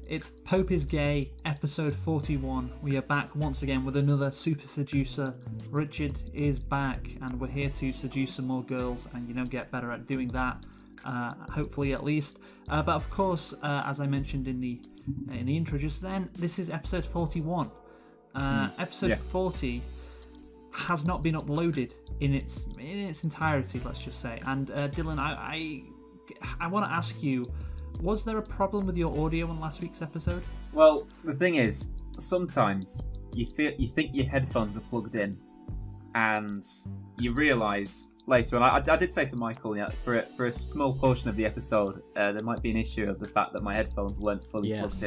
It's Pope is Gay, episode 41. We are back once again with another Super Seducer. Richard is back, and we're here to seduce some more girls and, get better at doing that. Hopefully, at least. But of course, as I mentioned in the intro just then, this is episode 41. Episode 40 has not been uploaded in its entirety, let's just say. And Dylan, I want to ask you, was there a problem with your audio on last week's episode? Well, the thing is, sometimes you think your headphones are plugged in, and you realise later on. I did say to Michael, for a small portion of the episode, there might be an issue of the fact that my headphones weren't fully plugged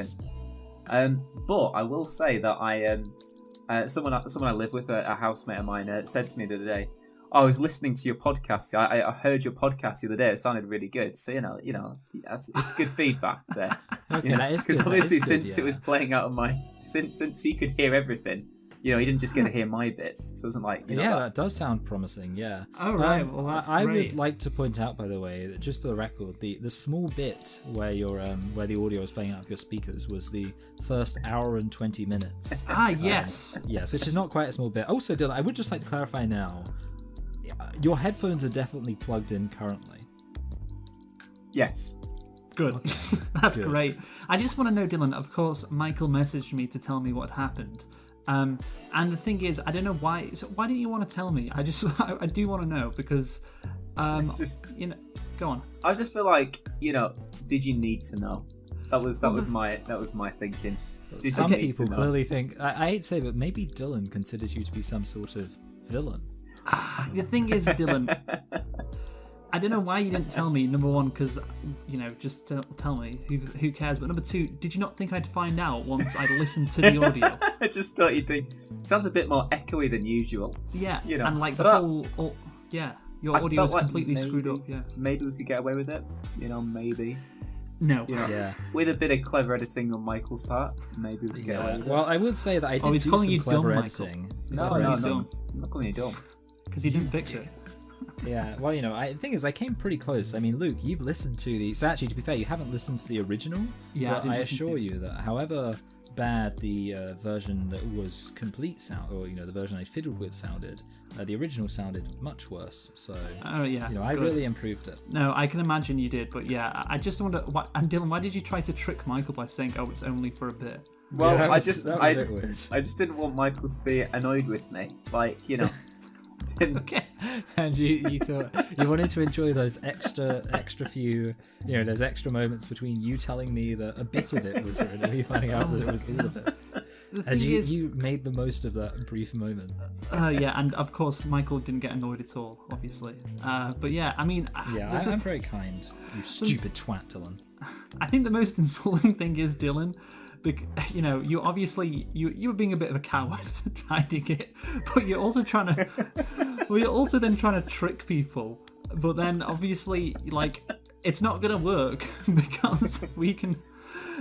in. But I will say that someone I live with, a housemate of mine, said to me the other day, I was listening to your podcast. I heard your podcast the other day. It sounded really good. So it's good feedback there. Okay, that is good. Because obviously, since it was playing out of since he could hear everything, he didn't just get to hear my bits. So it wasn't like that does sound promising. Yeah. Oh right. Well, that's I great. would like to point out, by the way, that just for the record, the small bit where where the audio was playing out of your speakers was the first hour and 20 minutes. Yes. Yes, which is not quite a small bit. Also, Dylan, I would just like to clarify now. Your headphones are definitely plugged in currently. Yes. Good. Okay. That's Good. great. I just want to know, Dylan, of course, Michael messaged me to tell me what happened. And the thing is, I don't know why. So why didn't you want to tell me? I do want to know because, go on. I just feel like, did you need to know? That was my thinking. Some people clearly think. I hate to say, but maybe Dylan considers you to be some sort of villain. The thing is, Dylan, I don't know why you didn't tell me. Number one, because just tell me. Who cares? But number two, did you not think I'd find out once I'd listened to the audio? I just thought you'd think. Sounds a bit more echoey than usual. Yeah, and like your I audio was like completely screwed up. Yeah, maybe we could get away with it. Maybe. No. With a bit of clever editing on Michael's part, maybe we could get away with it. Well, I would say that I did he's do calling some you clever dumb, editing. No, I'm not calling you dumb. Because you didn't fix it. Yeah, well, the thing is, I came pretty close. I mean, Luke, you've listened to the... So actually, to be fair, you haven't listened to the original. Yeah, but I assure you that however bad the version that was complete sound, or, the version I fiddled with sounded, the original sounded much worse. So, I really improved it. No, I can imagine you did, but yeah, I just wonder... And Dylan, why did you try to trick Michael by saying, it's only for a bit? Well, Yeah, I just didn't want Michael to be annoyed with me. Okay. And you thought you wanted to enjoy those extra few, those extra moments between you telling me that a bit of it was written and me finding out that it was all of it. And you made the most of that brief moment. And of course Michael didn't get annoyed at all, obviously. But yeah, I mean... I'm very kind. You stupid twat, Dylan. I think the most insulting thing is, Dylan, you obviously you were being a bit of a coward hiding it, but you're also trying to trick people. But then obviously, it's not gonna work because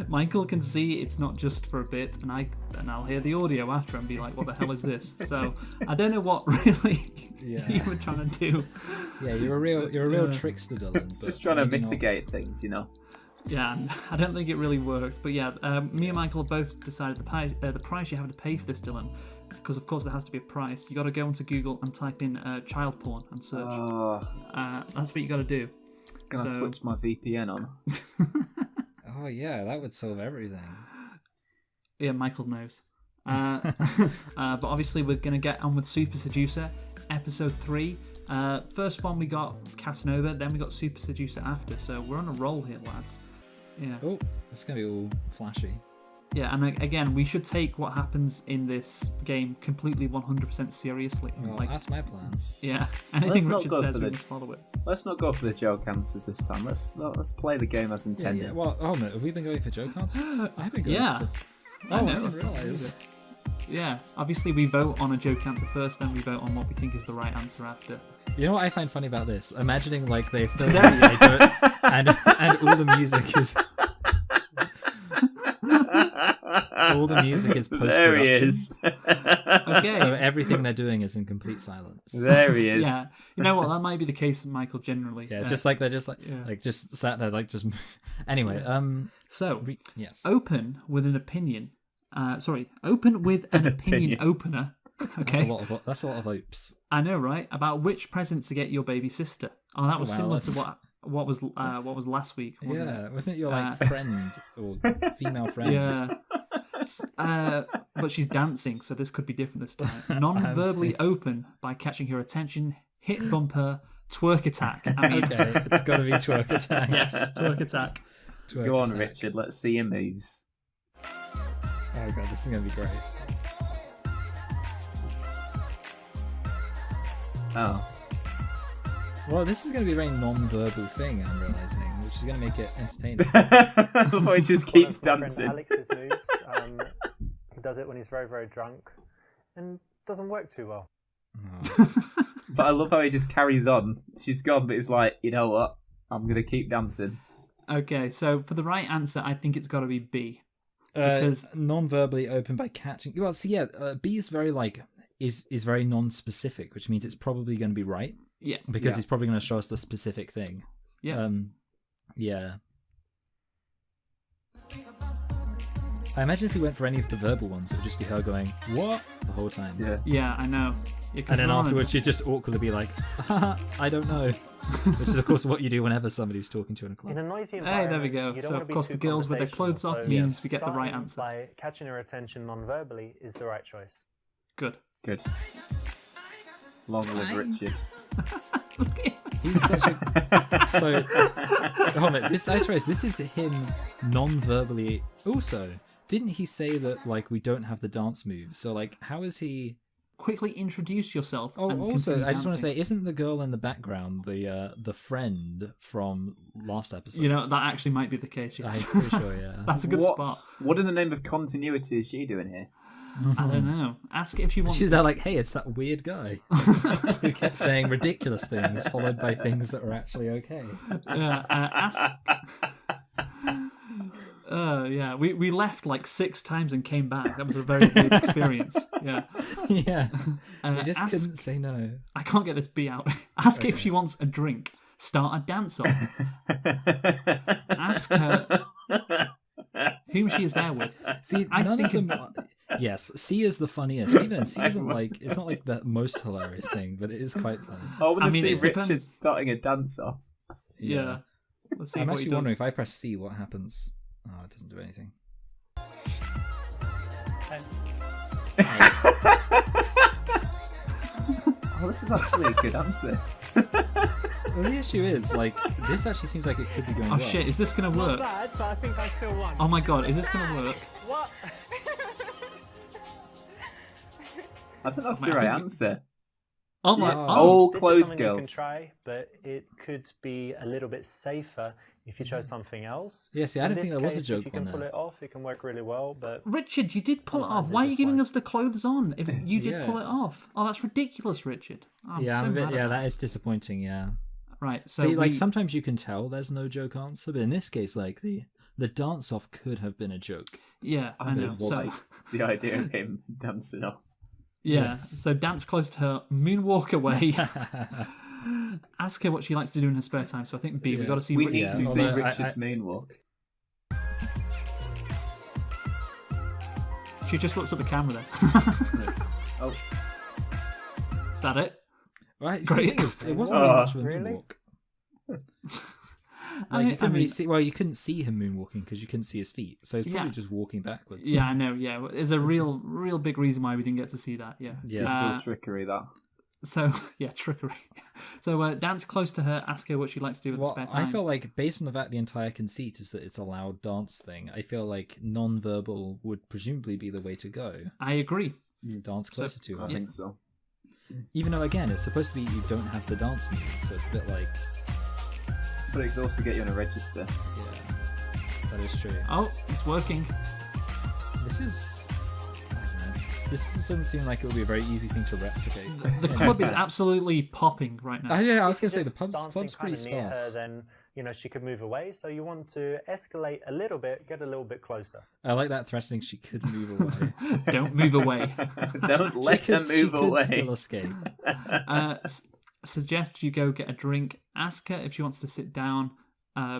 Michael can see it's not just for a bit, and I'll hear the audio after and be like, what the hell is this? So I don't know what really you were trying to do. Yeah, you're a real trickster, Dylan. Just trying to mitigate things, Yeah, I don't think it really worked. But yeah, me and Michael both decided the price you have to pay for this, Dylan, because of course there has to be a price. You got to go onto Google and type in child porn and search. That's what you got to do. Can I switch my VPN on? Oh yeah, that would solve everything. Yeah, Michael knows. But obviously we're going to get on with Super Seducer, episode 3. First one we got Casanova, then we got Super Seducer after. So we're on a roll here, lads. Yeah. Oh, it's going to be all flashy. Yeah, and again, we should take what happens in this game completely 100% seriously. Well, that's my plan. Yeah, anything Richard says, we must follow it. Let's not go for the joke answers this time. Let's play the game as intended. Yeah. Well, no, have we been going for joke answers? I've been going for... I know. I didn't realise. Yeah, obviously we vote on a joke answer first, then we vote on what we think is the right answer after. You know what I find funny about this? Imagining they film it and all the music is all the music is post-production. There he is. Okay. So everything they're doing is in complete silence. There he is. Yeah, you know what? That might be the case, Michael. Generally, Yeah, just like they're just like Yeah. like just sat there like just. Anyway, So, yes. open with an opinion. Open with an opinion opener. Okay, That's a lot of opes. I know, right? About which present to get your baby sister. Oh, that was Wow, similar to what was last week, wasn't it? Wasn't it your like friend or female friend? Yeah. But she's dancing, so this could be different this time. Non-verbally open by catching her attention, hit bumper, twerk attack. I mean, Okay, it's got to be twerk attack. yes, twerk attack. Twerk Go on, attack. Richard. Let's see your moves. Oh god, this is gonna be great. Oh. Well, this is going to be a very non-verbal thing, I'm realizing, which is going to make it entertaining. He just keeps My friend dancing. Alex's moves. He does it when he's very, very drunk, and doesn't work too well. But I love how he just carries on. She's gone, but he's like, you know what? I'm gonna keep dancing. Okay, so for the right answer, I think it's got to be B. Because non-verbally open by catching. Well, so yeah, B is very like is very non-specific, which means it's probably going to be right. Yeah, Because he's probably going to show us the specific thing. yeah. Yeah. I imagine if we went for any of the verbal ones, it would just be her going, "What?" the whole time. Yeah. Yeah, I know. Yeah, 'cause And then we're on a- afterwards, she'd just awkwardly be like, "Haha, I don't know," which is of course what you do whenever somebody's talking to you in a club. In a noisy Hey, environment, there we go. you don't So, want of to be course, too the girls with their clothes off conversational, means so we get the right starting answer. By catching her attention non-verbally is the right choice. Good. Good. Long live Richard. He's such a so. Hold on, this is him non-verbally. Also, didn't he say that like we don't have the dance moves? So like, how is he? Quickly introduce yourself. Oh, and also, continue I just want to dancing. say, isn't the girl in the background the friend from last episode? You know, that actually might be the case, I'm yes. pretty sure, yeah. That's a good spot. What in the name of continuity is she doing here? I don't know. Ask if she wants She's to. there like, hey, it's that weird guy who kept saying ridiculous things followed by things that were actually okay. Ask. Yeah, we left like 6 times and came back. That was a very weird experience. Yeah. Yeah, we just ask- couldn't say no. I can't get this B out. Ask if she wants a drink. Start a dance off. Ask her whom she is there with. See, I none of think them. Yes, C is the funniest. Even C isn't like it's not like the most hilarious thing, but it is quite funny. I want to I mean, see it Richard depends. starting a dance off. Yeah. Let's see I'm what he actually does. wondering if I press C, what happens? Oh, it doesn't do anything. Oh, this is actually a good answer. Well, the issue is like this actually seems like it could be going Oh well. shit, is this gonna work? Bad, but I think I still won. Oh my god, is this gonna work? What? I think that's I the right think- answer. Oh my Yeah. Oh, This is clothes something you girls. can try, but it could be a little bit safer if you chose something else. Yeah, see, I In don't think this there was a case, joke if you can on pull there. it off, it can work really well, but Richard, you did pull it Sometimes off. it Why are you just giving won't. us the clothes on if you did Yeah. pull it off? Oh, that's ridiculous, Richard. Oh, I'm Yeah, so I'm a bit, mad yeah, at that is disappointing. Yeah. Right, so See, like we- sometimes you can tell there's no joke answer, but in this case, like the dance off could have been a joke. yeah, I know. just So liked the idea of him dancing off. yeah, Yes. so dance close to her, moonwalk away. Ask her what she likes to do in her spare time. So I think B. We Yeah. got to see. We Richard. need Yeah, to see although Richard's moonwalk. She just looks at the camera there. Oh, Is that it? Right, Great. Great. It wasn't really much of a Really? moonwalk. I Like, mean- you couldn't really see. Well, you couldn't see him moonwalking because you couldn't see his feet, so he's probably Yeah. just walking backwards. Yeah, I know. Yeah, there's a real big reason why we didn't get to see that. Yeah. Yeah. digital trickery that. So yeah, trickery. So dance close to her. Ask her what she likes to do with Well, the spare time. I feel like based on the fact the entire conceit is that it's a loud dance thing, I feel like non-verbal would presumably be the way to go. I agree. Dance closer to I her. think so. Even though again, it's supposed to be you don't have the dance moves, so it's a bit like But it could also get you on a register. yeah, that is true. Oh, it's working. This is. I don't know. This doesn't seem like it would be a very easy thing to replicate. The club is absolutely popping right now. Yeah, I was if gonna say you're the just dancing club's pretty kinda near her, sparse. then she could move away. So you want to escalate a little bit, get a little bit closer. I like that threatening she could move away. Don't move away. Don't let her move away. Still escape. Suggest you go get a drink. Ask her if she wants to sit down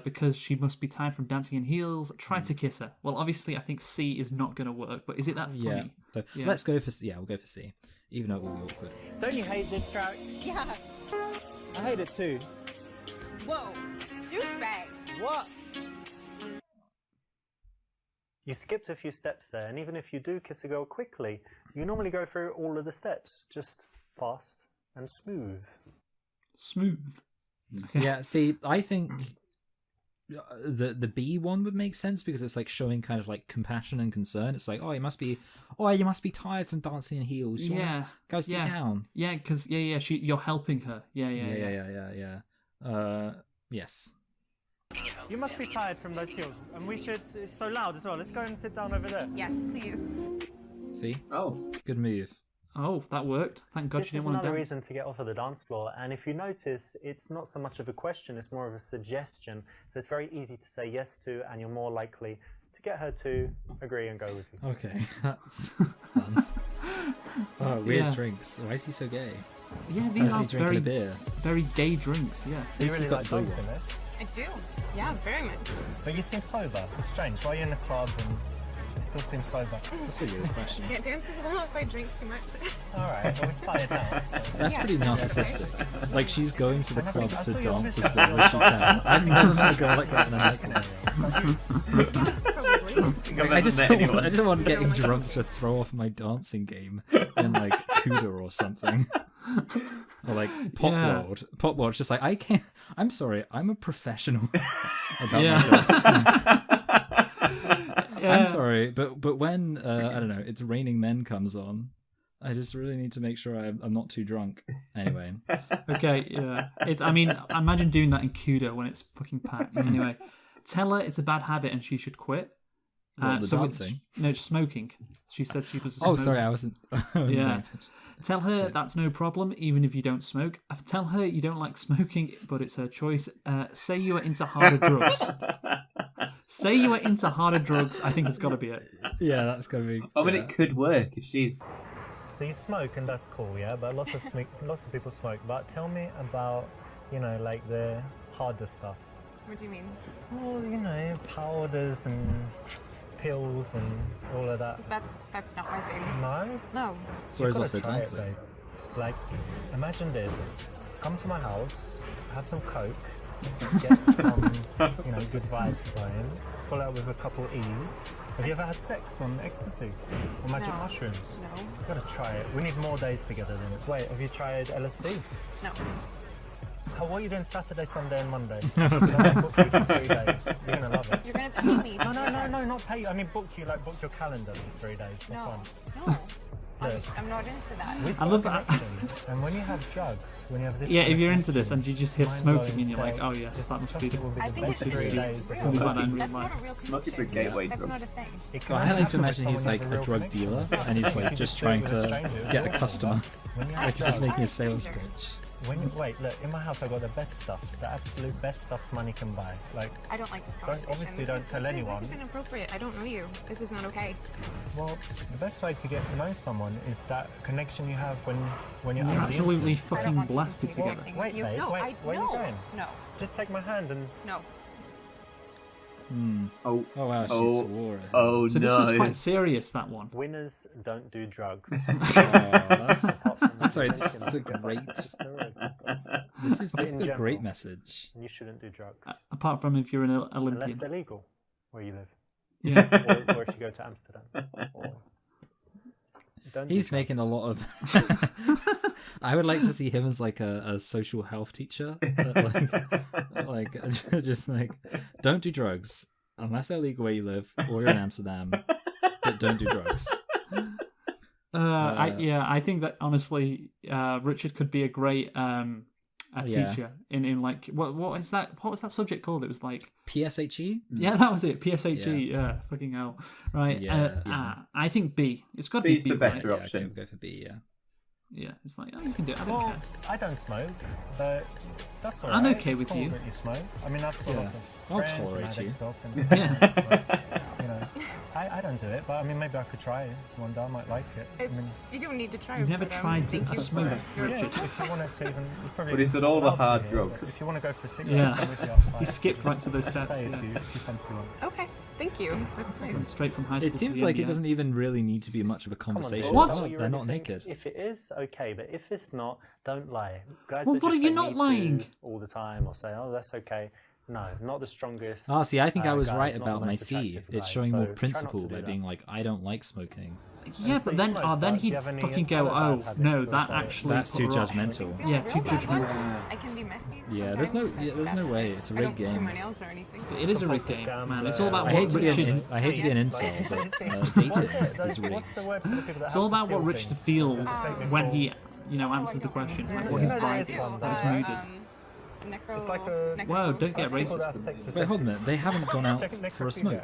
because she must be tired from dancing in heels. Try to kiss her. Well, obviously, I think C is not going to work, but is it that funny? Yeah. So let's go for C. Yeah, we'll go for C, even though it will be awkward. Don't you hate this track? Yeah. I hate it too. Whoa. Douchebag. What? You skipped a few steps there, and even if you do kiss a girl quickly, you normally go through all of the steps, just fast and smooth. Smooth. Okay. Yeah, see, I think the B one would make sense because it's like showing kind of like compassion and concern. It's like, you must be tired from dancing in heels. Go sit down. Yeah, because you're helping her. Yeah. Yes. You must be tired from those heels, and it's so loud as well. Let's go and sit down over there. Yes, please. See? Oh. Good move. Oh, that worked. Thank God This she didn't is want to another dance. reason to get off of the dance floor, and if you notice, it's not so much of a question, it's more of a suggestion. So it's very easy to say yes to, and you're more likely to get her to agree and go with you. Okay, that's fun. Weird drinks. Why is he so gay? Yeah, these are drinking a beer. very gay drinks, yeah. You This really has got like blue dancing, one. eh? I do. Yeah, very much. But you seem sober. It's strange. Why are you in the club and you still seem sober? That's a weird question. Can't dance as well if I drink too much. Alright, well we started now. That's pretty narcissistic. Like, she's going to the club I to thought you were dance as well as she can. I've never met a girl like that in a nightclub. Probably. I just want getting drunk to throw off my dancing game in like Cuda or something. Or like Pop World. Pop World's just like, I'm sorry, I'm a professional about my dancing. I'm sorry, but when I don't know, It's Raining Men comes on, I just really need to make sure I'm not too drunk. Anyway. Okay, yeah. Imagine doing that in CUDA when it's fucking packed. Anyway, tell her it's a bad habit and she should quit. Dancing? It's smoking. She said she was. Sorry, I wasn't. Yeah. Tell her that's no problem, even if you don't smoke. Tell her you don't like smoking, but it's her choice. Say you are into harder drugs. Say you are into harder drugs. I think it's got to be it. Yeah, that's got to be. I mean, it could work if she's. So you smoke and that's cool, yeah? But lots of people smoke. But tell me about, like the harder stuff. What do you mean? Well, powders and pills and all of that. That's not my thing. No? No. Throws You've off gotta the try it, dancing. babe. Like, imagine this. Come to my house, have some coke, get some, good vibes going, pull out with a couple E's. Have you ever had sex on ecstasy or magic mushrooms? No. You've got to try it. We need more days together then. Wait, have you tried LSD? No. What are you doing Saturday, Sunday and Monday? I'm gonna book you for 3 days. You're going to love it. You're gonna pay me. No, not pay you. I mean book your calendar for 3 days. For No. fun. No. Look. I'm not into that. We've I got love that. connections, and when you have drugs, when you have this Yeah, kind if of you're into this connection, and you just hear smoking and you're like, sex, oh yes, that must be the. will be I the think best it's 3 real. days. Something's like that in real That's life. not a real Smoke is a connection. gateway That's drug. not a thing. It can I only like to happen imagine when he's you like have a real drug connection. dealer and he's like just trying to get a customer. Like he's just making a sales pitch. Wait, look, in my house I got the best stuff, the absolute best stuff money can buy. Like, I don't like this conversation. obviously don't tell anyone. This is inappropriate. I don't know you. This is not okay. well, the best way to get to know someone is that connection you have when you're You're under the absolutely influence. I don't fucking want to blasted continue together. acting with Wait, you. babe, No, wait, I where are you no. going? No. Just take my hand and. No. Oh, Oh wow, she Oh. swore it. oh So no! this was quite serious, that one. Winners don't do drugs. I'm sorry, this is a great. This is In a great general. message. You shouldn't do drugs Apart from if you're an unless Olympian. they're legal where you live, Yeah. or if you go to Amsterdam. Or... Don't do He's drugs. making a lot of. I would like to see him as like a social health teacher, like just like don't do drugs unless they're legal where you live or you're in Amsterdam, but don't do drugs. I think that honestly, Richard could be a great Yeah. teacher in like what was that subject called? It was like PSHE. yeah, that was it. PSHE. Yeah, fucking hell. Right. Yeah, yeah. I think B. It's got to be B's B. the better right? Yeah, option. okay, we'll go for B. Yeah. Yeah, it's like, oh, you can do it. I don't Well, care. I don't smoke, but that's alright. I'm okay It's with cool you. that you smoke. I mean, I've got Yeah. lots of I'll friends tolerate and you. ex-girlfriends, Yeah. you know, I don't do it, but I mean, maybe I could try it one day. I might like it. I mean, You don't need to try. You've never but, tried thank a you smoke, for your yeah, Richard. if you wanted to even, you probably But he said all the love to hard hear, drugs. but if you want to go for a cigarette, Yeah. I'm with you outside. He skipped right to those steps. Say Yeah. if you fancy one. Okay, thank you. That's nice. Straight from high school. It seems to like the it doesn't even really need to be much of a conversation. What? They're not naked. If it is, okay, but if it's not, don't lie. Guys Well, that what just if you're say not me too lying? all the time or say, oh, that's okay. No, not the strongest. Ah, see, I think I was guys, right not about the my most C. attractive It's guys, showing so more try not to principle do by that. being like, I don't like smoking. Yeah, so but you then, smoke, then but do he'd you have any fucking go, other oh bad habits no, or that something? actually That's put too her off. judgmental. Yeah, too Real bad ones. judgmental. I can be messy. Yeah, there's no way. It's a I rigged don't chew game. my nails or anything. It is a rigged game, man. It's all about I what hate to be Richard. an incel, but dating is rigged. What's the word for the people that It's all have to about what steal Richard things? feels Technical- when he, answers the question, like what his Yeah. vibe is, what his mood is. It's like a- Whoa, don't get People that have racist. sex with Wait, hold a minute. They haven't gone out Check- for a smoke.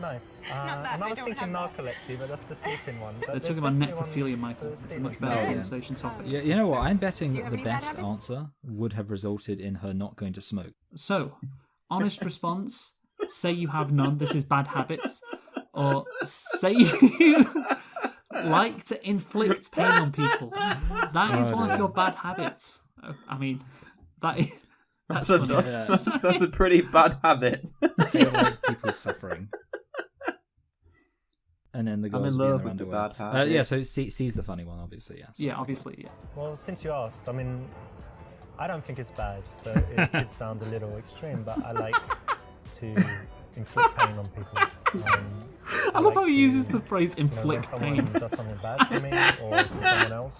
No. that, And I I was don't thinking have that. narcolepsy, but that's the sleeping one. But They're there's talking about definitely necrophilia, one Michael. for It's a sleeping. much better Oh, yeah. conversation topic. Yeah, you know what? I'm betting Do you that have the any bad best habits? answer would have resulted in her not going to smoke. So, honest response: say you have none. This is bad habits, or say you like to inflict pain on people. That is one of your bad habits. I mean, that is. That's funny. That's a pretty bad habit. They don't like people suffering. And then the I'm girls in will be love their with the underwear. bad habits. Yeah, so C's the funny one, obviously. Yeah. So. Yeah, obviously, yeah. Well, since you asked, I mean, I don't think it's bad, but it did sound a little extreme, but I like to inflict pain on people. I love how he uses the phrase when inflict someone pain. does something bad to me or to someone else,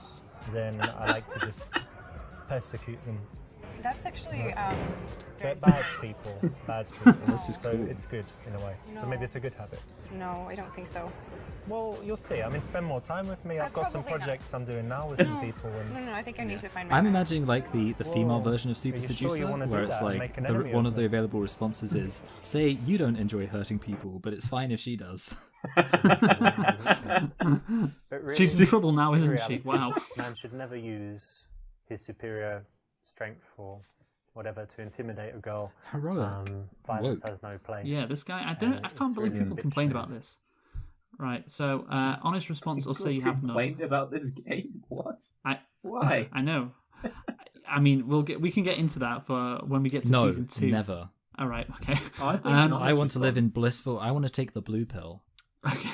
then I like to just persecute them. That's actually But bad people, bad people. This is So cool. it's good in a way. So No. maybe it's a good habit. no, I don't think so. Well, you'll see. I mean, spend more time with me. I've got some probably not. projects I'm doing now with some people. And No, I think I need to find my I'm man. imagining like the female Whoa. version of Super Are you sure Seducer, you wanna do where it's that and like make an enemy one of of the them? available responses is, say you don't enjoy hurting people, but it's fine if she does. But really, She's in trouble now, in isn't she? reality, Wow. Man should never use his superior strength or whatever to intimidate a girl. Heroic. Violence Woke. has no place. Yeah, this guy. I it's can't believe really a people bitch complained move. about this. Right. So, honest response, or say you have none. Complained about this game? What? I Why? I know. I mean, we can get into that for when we get to No, season 2. never. All right. Okay. I think Um, an I want to live in response- blissful. I want to take the blue pill. Okay.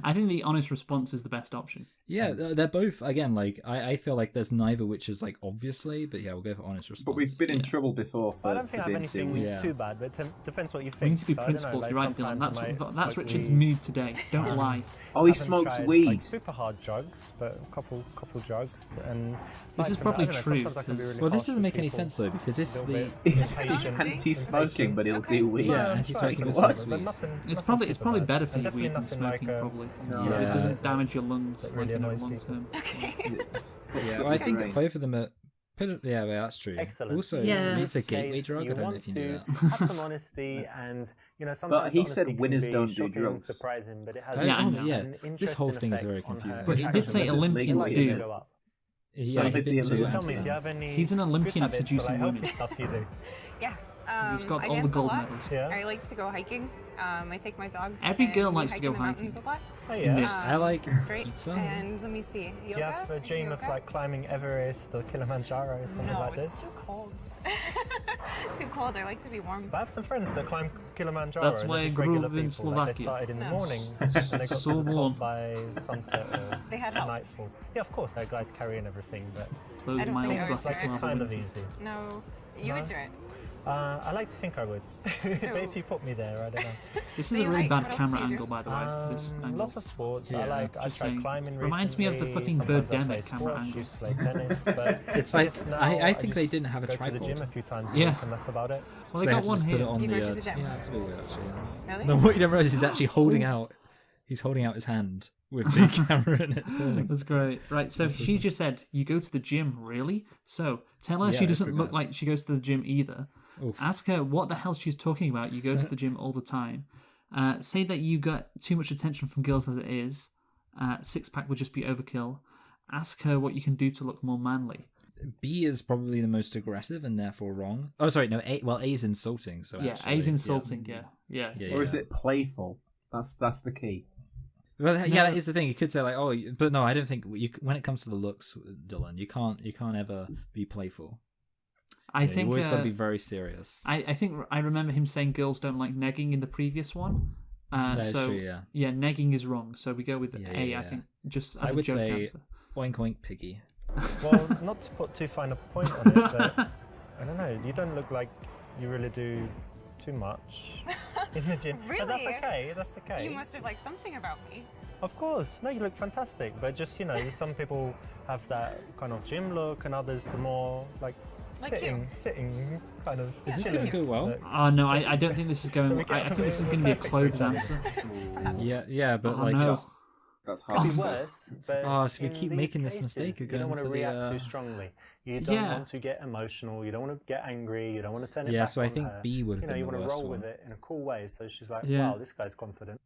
I think the honest response is the best option. Yeah, they're both again. Like I feel like there's neither which is like obviously, but yeah, we'll go for honest response. But we've been in Yeah. trouble before I for, don't think I for have being too anything weak. Yeah. too bad, but it depends what you think. We need to be So I don't know, principled. like, You're right, Dylan. sometimes I might That's smoke Richard's weed. mood today. Don't lie. Oh, he Haven't smokes tried, weed. Like, super hard drugs, but a couple drugs, and This is aside from probably that, I don't know, true, sometimes I can be 'cause- really Well, this harsh doesn't with make any people. sense though, because if Little the bit He's impatient. anti-smoking, but he'll do weed. Yeah, I'm anti-smoking trying is to nice. do it, but nothing- It's nothing probably super bad. better for And you definitely weed than nothing smoking. like, Probably. No. If it Yeah. doesn't damage your lungs That like really in the annoys long people. term. Fucks yeah, up well, I your think brain. both of them are. Yeah, well, that's true. Excellent. Also, Yeah. it's a gateway Case, drug. I you don't know want if you knew to that. have some honesty, and you know sometimes he honesty said can winners be don't do shocking, drugs. surprising, but it has Yeah, I an know. Yeah, interesting this whole thing is effect very on her confusing. But he did say This is Olympians legally do. go up. Yeah, So he is he did a too, loser? Tell me, do actually. you have any? He's an Olympian good at habits, seducing like women. healthy stuff you do. Yeah. He's got I all the dance a gold lot. medals. Yeah. I like to go hiking. I take my dog. Every and girl we likes to hike go in the mountains hiking. a lot. Oh In yeah. this. I like Great. pizza. And let me see. Do Yoga? you have a dream of Yoga? like climbing Everest or Kilimanjaro or something No, like this? it's too cold. Too cold. I like to be warm. But I have some friends that climb Kilimanjaro. That's and why they're I just grew regular up in people. Like, they Slovakia. started in the No. morning and they got So to the top warm. by sunset or They had help. nightfall. Yeah, of course, they're guys carrying everything, but Those I don't mild think I would it's like try it's it. Bratislava kind of winters. easy. No, you No? would do it. I like to think I would. But if you put me there, I don't know. This So is a you really hike. bad What else camera do you do? angle, by the way. This angle. Lots of sports. Yeah, I just tried saying. climbing Reminds me of the recently. fucking Sometimes I Birdemic play camera squash, angles. used to play tennis, but It's like just now I think they just didn't have a go to the tripod. gym a few times a Yeah. week and that's about it. Well, So they they got had to one just put here. it on Do you the. go to the gym? Yeah, it's a bit weird actually. Really? No, what you don't realize is he's actually holding out. He's holding out his hand with the camera in it. Filming. That's great. Right, so she just said, you go to the gym, really? So tell her Yeah, she it's doesn't pretty look bad. like she goes to the gym either. Oof. Ask her what the hell she's talking about. You go to the gym all the time. Say that you got too much attention from girls as it is. Six-pack would just be overkill. Ask her what you can do to look more manly. B is probably the most aggressive and therefore wrong. Oh, sorry, no. A is insulting. So Yeah, actually, A's insulting. Yeah. Or is it playful? That's the key. Well, yeah, that is the thing. You could say like, oh, but no, I don't think when it comes to the looks, Dylan, you can't ever be playful. I think you've always got to be very serious. I think I remember him saying girls don't like negging in the previous one. That is so true, yeah. Yeah, negging is wrong. So we go with A. Yeah. I think just as I a would joke say answer. oink oink piggy. Well, not to put too fine a point on it, but I don't know. You don't look like you really do too much in the gym. Really? But that's okay. That's okay. You must have liked something about me. Of course. No, you look fantastic. But just, you know, some people have that kind of gym look, and others the more like sitting kind of. Is this going to go well? look. Oh no, I don't think this is going. So we get- I think this is going to be a clothes answer. Yeah, but Oh, like no. That's Could be hard. worse, but Oh, so we in keep these making this cases, mistake you again don't want for to the, react too strongly. You don't Yeah. want to get emotional. You don't want to get angry. You don't want to turn it Yeah, back so I on think her. B would have You know, been you the want to worst roll one. with it in a cool way. So she's like, Yeah. wow, this guy's confident.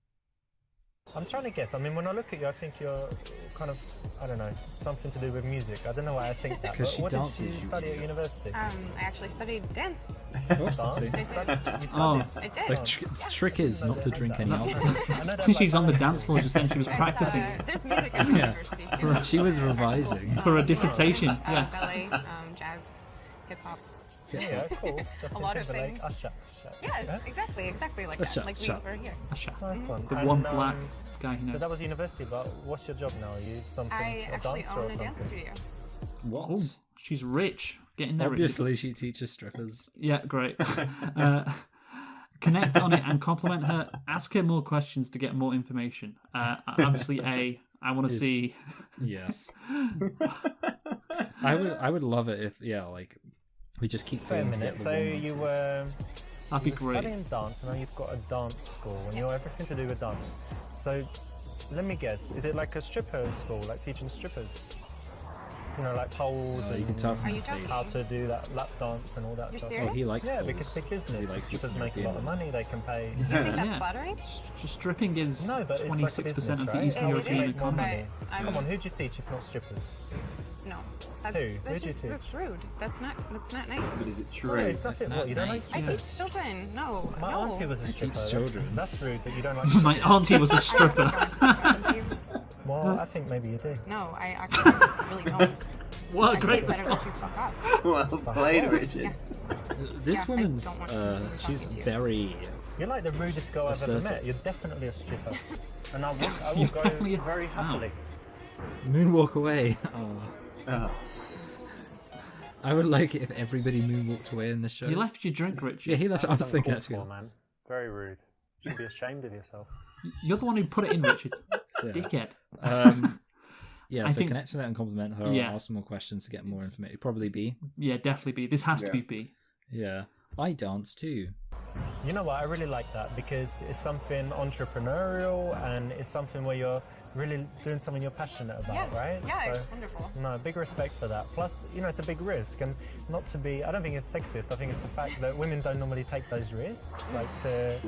I'm trying to guess. I mean, when I look at you, I think you're kind of, I don't know, something to do with music. I don't know why I think that. 'Cause but she what dances, did you you study at idiot. university? I actually studied dance. Oh, see. You studied? Oh. I did. The trick is not to drink any alcohol. I know that She's on the ballet- dance floor just then. She was There's, practicing there's music at the university. too. She was revising. for a dissertation. Yeah. Ballet, jazz, hip hop. Yeah, cool. Justin lot of Timberlake, things. Usher. Yes, Yeah? exactly like Let's that. chat, Like chat. we were here. Asha. Nice one. The And, one black guy who So knows. that was university, but what's your job now? Are you something? I a actually dancer or own a dance something? studio. What? Oh, she's rich. Get in there, Richard. Obviously, she teaches strippers. Yeah, great. Connect on it and compliment her. Ask her more questions to get more information. Obviously, A. I want to Is- see. Yes. I would love it if like we just keep Wait a failing to minute. get the So one you answers. were That'd be you were great. studying dance, and now you've got a dance school, and you know everything to do with dance. So let me guess. Is it like a stripper school, like teaching strippers? You know, like poles You and can tell from Are the you joking? face. how to do that lap dance and all that You're stuff. serious? Oh, he likes Yeah, poles, because thick, isn't he it? likes his Strippers make a lot of money. They can pay. Do you think that's Yeah. flattering? Stripping is No, but it's like a 26% business, of the right? Eastern It European is, economy. but I'm- Come on, who'd you teach if not strippers? No. That's, Who? that's Who'd you just teach? that's rude. That's not nice. But is it No, true? it's not it. not What, you don't nice. I like teach children. No. My no. auntie was a I teach stripper. children. That's rude that you don't like. My auntie was a stripper. Well, I think maybe you do. No, I actually really don't. What a I great think better that you response. fuck off. Well played, Richard. Yeah. This Yeah, I woman's don't want to be she's talking to you. very You're like the rudest girl I've ever Assertive. met. You're definitely a stripper. And I will You're go definitely a- very happily. moonwalk away. Oh. Oh. I would like it if everybody moonwalked away in the show. You left your drink, Richard. Yeah, he left. I was thinking that Uncalled too. for, man. Very rude. You should be ashamed of yourself. You're the one who put it in, Richard. Yeah. Dickhead. Yeah, I so think- connect to that and compliment her. Yeah. Ask some more questions to get more information. Probably B. Yeah, definitely B. This has to Yeah. be B. Yeah, I dance too. You know what? I really like that because it's something entrepreneurial and it's something where you're really doing something you're passionate about, Yeah. right? Yeah, So, it's wonderful. no, big respect for that. Plus, you know, it's a big risk, and not to be. I don't think it's sexist. I think it's the fact that women don't normally take those risks, like to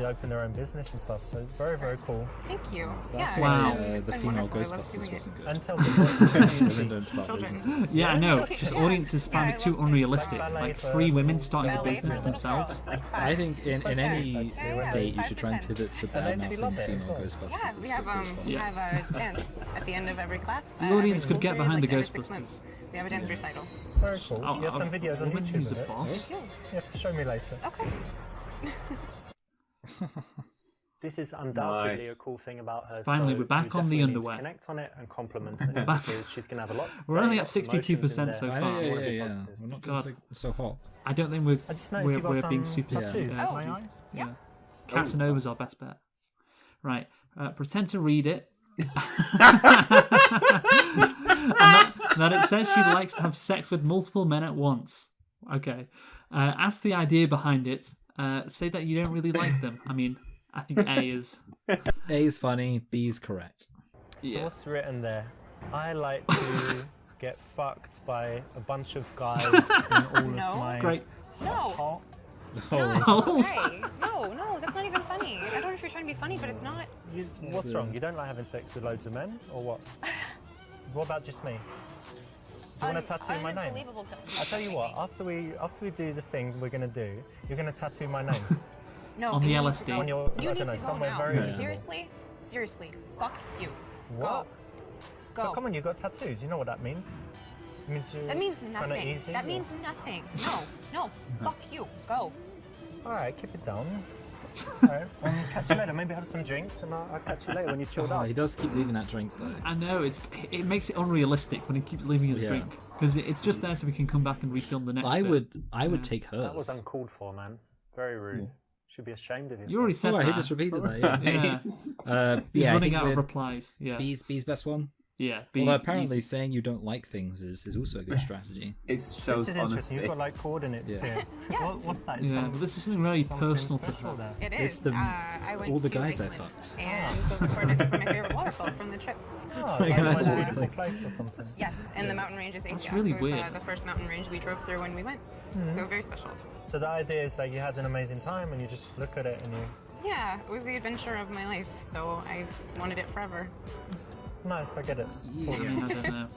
open their own business and stuff. So very, very cool. Thank you. That's yeah, Wow. why it's the been female wonderful. I love Ghostbusters doing it. wasn't good. And tell me, what do you Women teach? don't start Children. businesses. Yeah, I know. Yeah. Just audiences find it too unrealistic. Ballet Like for- 3 women starting a Ballet business for themselves. little girls, like I five. think in okay. any Yeah, date you 5 should to try and 10. pivot to And bad then mouthing she loved it as female well. Ghostbusters Yeah, as we have quickly as Yeah. possible. a dance at the end of every class. The audience every could get school behind the period, like every 6 Ghostbusters. months. We have a dance recital. Very cool. Oh, You have some videos on woman YouTube who's of a it. boss. Yeah. You have to show me later. Okay. This is undoubtedly Nice. a cool thing about her. Finally, so we're back you on the definitely need to underwear. Connect on it and compliment it because she's gonna have a lot. To We're say, only at lots of 62% emotions so in I there. far. know, I wanna be yeah. positive. We're not getting God. so hot. I don't think we're I just noticed you got we're some being super. tattoos. Yeah. Oh, nice. Yeah. Casanova's our best bet. Right. Pretend to read it. and that it says she likes to have sex with multiple men at once. Okay. Ask the idea behind it. Say that you don't really like them. I mean, I think A is. A is funny, B is correct. So Yeah. what's written there? I like to get fucked by a bunch of guys in all No. of my Great. No. hot. No, Holes. okay. No, that's not even funny. I don't know if you're trying to be funny, but it's not. What's wrong? You don't like having sex with loads of men, or what? What about just me? Do you want to tattoo my name? Unbelievable. I'll tell you what. After we do the thing we're gonna do, you're gonna tattoo my name No, On the you need to LSD. go. on your, You I need don't know, to go somewhere now. very visible. Seriously, fuck you. What? Go. But come on, you got tattoos. You know what that means? It means you're That means kinda nothing. easy, That or- means nothing. No, fuck you. Go. All right, keep it down. All right, catch you later. Maybe have some drinks, and I'll catch you later when you're chilled Oh, out. he does keep leaving that drink though. I know it makes it unrealistic when he keeps leaving his Yeah. drink because it's just there so we can come back and refilm the next. I bit. would take hers. That was uncalled for, man. Very rude. Should be ashamed of you. You already said Oh, that. he just repeated that. Yeah. Yeah, he's yeah, I running think out of we're- replies. Yeah, B's best one. yeah. Although apparently saying you don't like things is also a good strategy. It This shows is interesting. honesty. You've got like coordinates Yeah. here. What's that? Yeah, Some- but this is something very something personal to special her. there. It It's is. the- I went all the to guys I Iceland fucked. And those are coordinates for my favorite waterfall from the trip. Oh, Like that's an a animal. beautiful place or something. Yes, and the mountain range is That's Asia. really It was, weird. the first mountain range we drove through when we went. So very special. So the idea is that you had an amazing time, and you just look at it and you. Yeah, it was the adventure of my life, so I wanted it forever. Nice, I get it. Yeah, I mean, I don't know.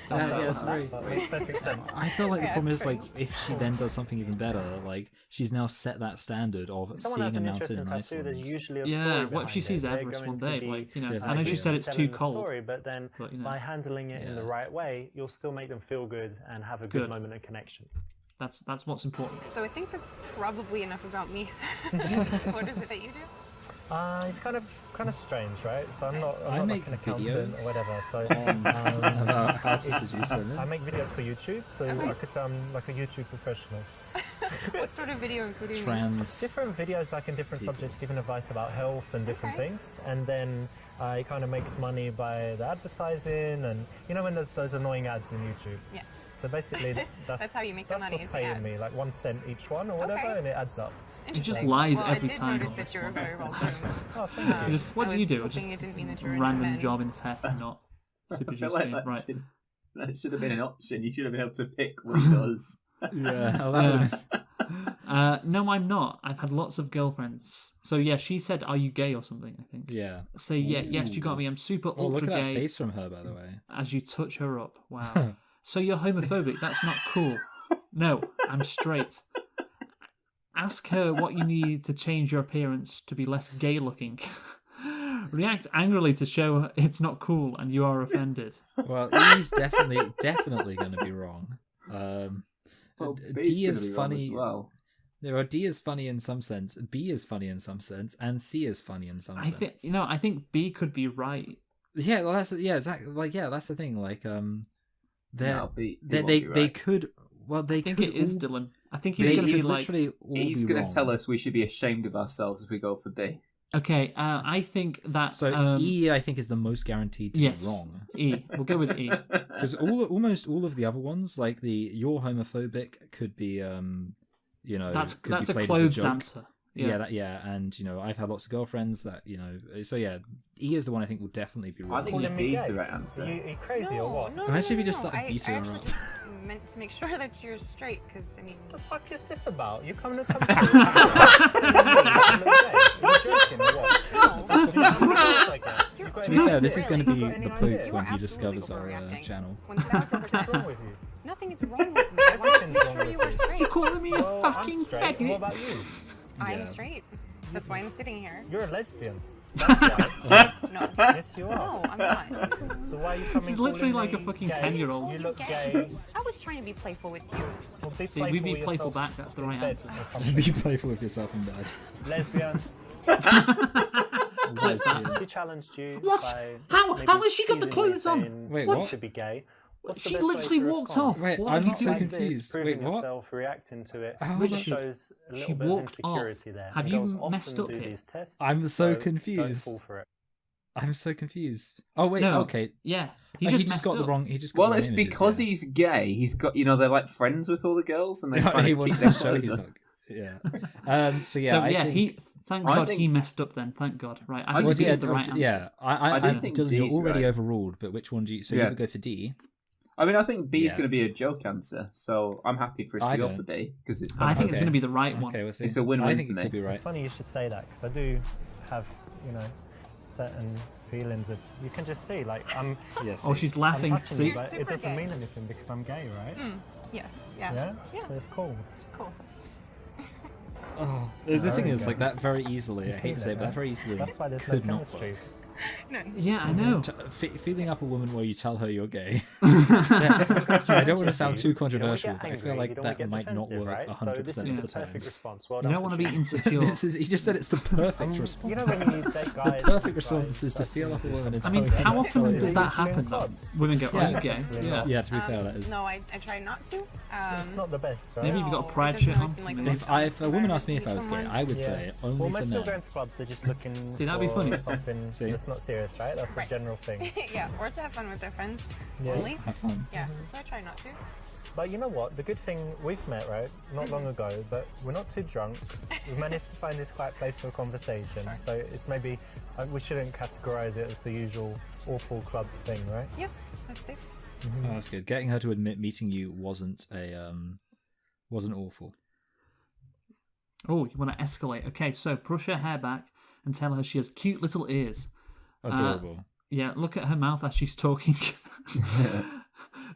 Yeah, it's That very. makes perfect sense. I feel like the Yeah, problem it's is like if she then does something even better, like she's now set that standard of If someone seeing has a an mountain interesting in tattoo, there's Iceland. usually a Yeah, story what if behind she sees it. They're Everest going one to day? be Like, you know, Yeah, I know she exactly. said it's too telling the cold. story, but then But, you know. by handling it in the Yeah. right way, you'll still make them feel good and have a good Good. moment of connection. That's what's important. So I think that's probably enough about me. What is it that you do? It's kind of strange, right? So I'm not I like make an accountant videos or whatever. So About how to seduce I women. make videos for YouTube, so I could say I'm like a YouTube professional. What sort of videos? What do you mean? Trans. Different videos, like in different subjects, giving advice about health and different Okay. things, and then it kind of makes money by the advertising, and you know when there's those annoying ads in YouTube. Yes. So basically, That's how you make the that's money, what's is the paying me, ads. like 1 cent each one or whatever, Okay. and it adds up. He just Interesting. lies well, every I did time notice on that this you were one. very well groomed. Oh, thank you. Just what I do you was do? hoping Just it didn't mean that you were into random men. job in tech and not super I feel juicy, like that, right? that should have been an option. You should have been able to pick what he does. Yeah, oh, that would've been- No, I'm not. I've had lots of girlfriends. So yeah, she said, "Are you gay or something?" I think. yeah. Say yeah, yes, you got me. I'm super Oh, look ultra at that gay. face from her, by the way. As you touch her up, wow. So you're homophobic? That's not cool. No, I'm straight. Ask her what you need to change your appearance to be less gay looking. React angrily to show it's not cool and you are offended. Well, E's definitely going to be wrong. Well, D B's gonna is be wrong funny. as well. There are D is funny in some sense, B is funny in some sense, and C is funny in some sense. I think B could be right. Yeah, well, exactly. Like, yeah, that's the thing. Like, No, B they won't be they right. could. Well, they I think could. it is all, Dylan. I think he's they, going to he's be like, literally all He's be going wrong. to tell us we should be ashamed of ourselves if we go for B. okay, I think that So E, I think, is the most guaranteed to yes, be wrong. E. We'll go with E. Because almost all of the other ones, like the "you're homophobic," could be, you know, That's could be a played clothes as a joke. answer. Yeah, and you know, I've had lots of girlfriends that you know. So yeah, E is the one I think will definitely be I wrong. think Calling me D's gay? the right answer. Are you crazy or what? No, Imagine if you just no. started beating I her actually up. just meant to make sure that you're straight, because I mean, What the fuck is this about? You coming to come to Are you joking or what? To be fair, this is going to be You got the any Pope idea? You when are he discovers absolutely our overreacting. channel. 1000%. What's wrong with you? Nothing is wrong with me. I wanted to make wrong sure with you were you. straight. You're calling me a Well, fucking I'm straight. What faggot. about you? I'm Yeah. straight. That's why I'm sitting here. You're a lesbian. That's why. No. Yes, you are. No, I'm not. So why are you coming? This is literally calling like a me fucking gay? 10-year-old. You look Gay. gay. I was trying to be playful with you. Well, be See, we be with playful yourself back. That's the in right bed answer. or something. Be playful with yourself in bed. Lesbian. Clip that. She challenged you. What? by How maybe has she got the teasing you, clothes on? saying Wait, you what? should be gay. What's the She best way literally to walked respond? off. Wait, What I'm are you so doing? Like this, confused. proving Wait, what? yourself, reacting to it, How which much- shows a little She bit of walked off. insecurity there. Have And you girls often messed up do here? these tests, I'm so don't confused. fall for it. I'm so confused. Oh wait, No. okay. Yeah, He just just messed got the up. wrong. He just got Well, the it's wrong images, because yeah. he's gay. He's got, they're like friends with all the girls, and they Yeah, kind he of keep wanted their to show clothes he's on. not. Yeah. So yeah. So I yeah, think, thank I God think- he messed up then. Thank God. Right. I Well, think D yeah, is the right answer. yeah. I do think Dylan, D you're is already right. overruled. But which one do you? So Yeah. you would go for D. I mean, I think B is Yeah. going to be a joke answer, so I'm happy for us I to go don't. for B because it's. I think it's Okay. going to be the right one. Okay, we'll see. It's a win-win I think for it me. could be right. It's funny you should say that because I do have, certain feelings of, you can just see, like, I'm Yes. Oh, she's laughing. touching See? you, but it Super doesn't gay. mean anything because I'm gay, right? Yes. Yeah. Yeah? Yeah. So it's cool. It's cool. The thing There is, you like go. that very easily. I hate to say, it, but that very easily That's why there's no could not chemistry. work. No. Yeah, I know. Feeling up a woman while you tell her you're gay. I don't want to sound too controversial, but I feel like that might not work 100% this of is the the time. perfect response. Well You done don't for want to be choosing. insecure. He just said it's the perfect response. You know when you date guys, The perfect response is to feel up a woman and I tell mean, her how you're often gay. does that happen, though? Women go, are you gay? Yeah. Yeah, to be fair, that is. No, I try not to. It's not the best, right? Maybe you've got a No, pride it doesn't shit really on. seem like Maybe. If a woman asked me if I was gay, I would Yeah. say Well, only for most people men. going to clubs, they're just looking See, that'd be for funny. something See? that's not serious, right? That's the Right. general thing. Yeah, or to have fun with their friends Yeah. only. Have fun. Yeah, so I try not to. But you know what? The good thing, we've met, right? Not long ago, but we're not too drunk. We've managed to find this quiet place for a conversation. So it's maybe, we shouldn't categorize it as the usual awful club thing, right? Yeah, that's safe. Oh, that's good. Getting her to admit meeting you wasn't awful. Oh, you want to escalate. Okay, so brush her hair back and tell her she has cute little ears. Adorable. Yeah, look at her mouth as she's talking.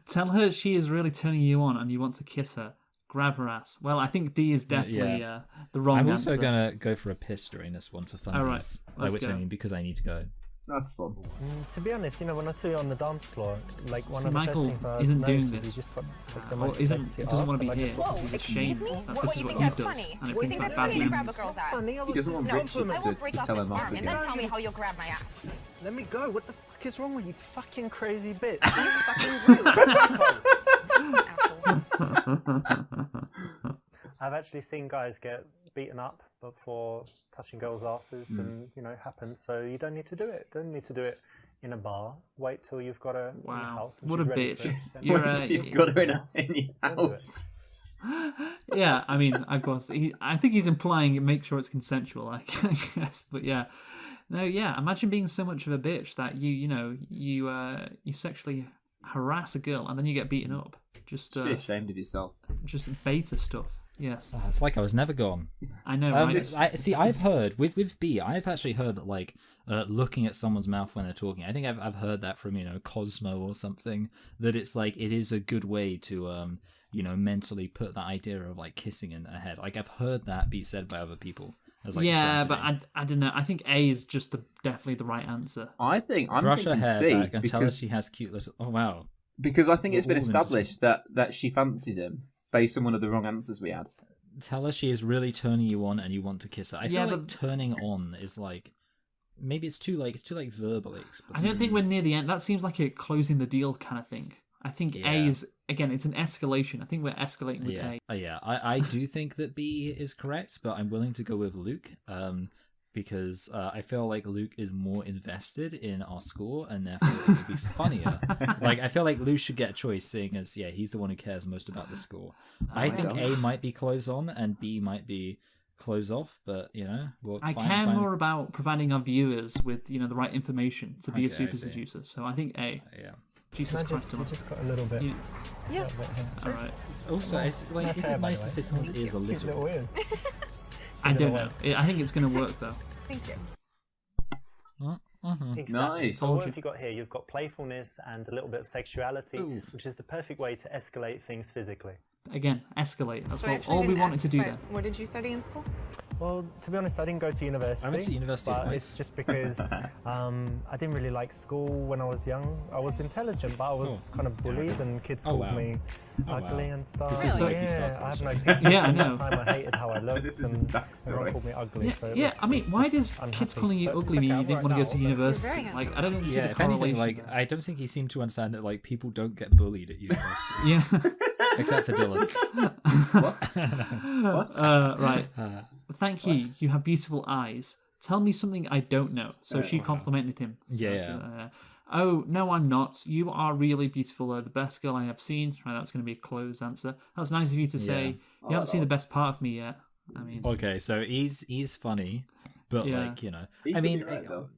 Tell her she is really turning you on and you want to kiss her. Grab her ass. Well, I think D is definitely the wrong I'm answer. also gonna go for a piss during this one for funsies. All right, By let's which I go. mean because I need to go. That's fun. To be honest, you know, when I saw you on the dance floor, like one See, of the Michael first things I isn't noticed doing is this. you just got like, the Or most isn't sexy doesn't want to ass, be and I here just- because he's excuse ashamed me? that What this do is you what think he that's does funny? and it What do brings you back think bad that's funny? Grab a memories. girl's ass. Funny, I He was doesn't want just Richard compliment to myself. tell him off Arm, and again. then tell me how you'll grab my ass. Let me go. What the fuck is wrong with you, fucking crazy bitch? You fucking real. I've actually seen guys get beaten up before touching girls' asses, and you know it happens. So you don't need to do it. Don't need to do it in a bar. Wait till you've got her in your Wow, house. and what a she's ready bitch. for it, then- You're Once you've got her in your Don't do it. house. Yeah, I mean, of course, I think he's implying make sure it's consensual, I guess. But yeah, no, yeah. Imagine being so much of a bitch that you sexually harass a girl and then you get beaten up. Just Be ashamed of yourself. just beta stuff. Yes, It's like I was never gone. I know. Right? I've heard with B. I've actually heard that like looking at someone's mouth when they're talking. I think I've heard that from Cosmo or something. That it's like it is a good way to mentally put that idea of like kissing in their head. Like I've heard that be said by other people. As, like, a Yeah, strategy. but I don't know. I think A is just definitely the right answer. I'm brush her thinking hair C back and tell her because, she has cute little. Oh wow. because I think it's been All women established that she fancies him based on one of the wrong answers we had. Tell her she is really turning you on and you want to kiss her. I Yeah, feel like but- turning on is like maybe it's too verbally explicit. I don't think we're near the end. That seems like a closing the deal kind of thing. I think Yeah. A is again. It's an escalation. I think we're escalating with Yeah, A. I do think that B is correct, but I'm willing to go with Luke, because I feel like Luke is more invested in our score, and therefore it would be funnier. Like I feel like Luke should get a choice, seeing as he's the one who cares most about the score. I think A might be close on, and B might be close off, but I care more about providing our viewers with the right information to be a Okay, I super see. seducer. So I think A. Yeah. Jesus Can I Christ, you just got a little bit. You- Yeah. all right. Also, is Nice it hair, by nice the to way. say someone's ears are Cute little? little ears. I don't gonna know. I think it's going to work though. Thank you. Exactly. Nice. So Told what you. have you got here? You've got playfulness and a little bit of sexuality, which is the perfect way to escalate things physically. Again, escalate. That's So I what actually all we didn't wanted ask, to do but there. What did you study in school? Well, to be honest, I didn't go to university. I went to University of but Life. it's just because I didn't really like school when I was young. I was intelligent, but I was kind of bullied, and kids called wow. me Oh, ugly wow. and stuff. This is the way he yeah, started I have the no show. pictures. Yeah, I At the know. time, I hated how I looked. This is his and backstory. Everyone called me ugly. Yeah, so it yeah. was I mean, why does unhappy. kids calling you But ugly it's mean okay, you I'm didn't want to go right to now, but- university? You're very Like, I don't see Yeah, the if anything, correlation. like there. I don't think he seemed to understand that like people don't get bullied at university, Yeah. except for Dylan. What? Right. Thank you. You have beautiful eyes. Tell me something I don't know. So she complimented him. So, Yeah. Oh, no, I'm not. You are really beautiful, though. The best girl I have seen. Right, that's going to be a closed answer. That was nice of you to say. You haven't seen the best part of me yet. I mean, Okay, so he's funny, but Yeah. like He I could mean, be right, though.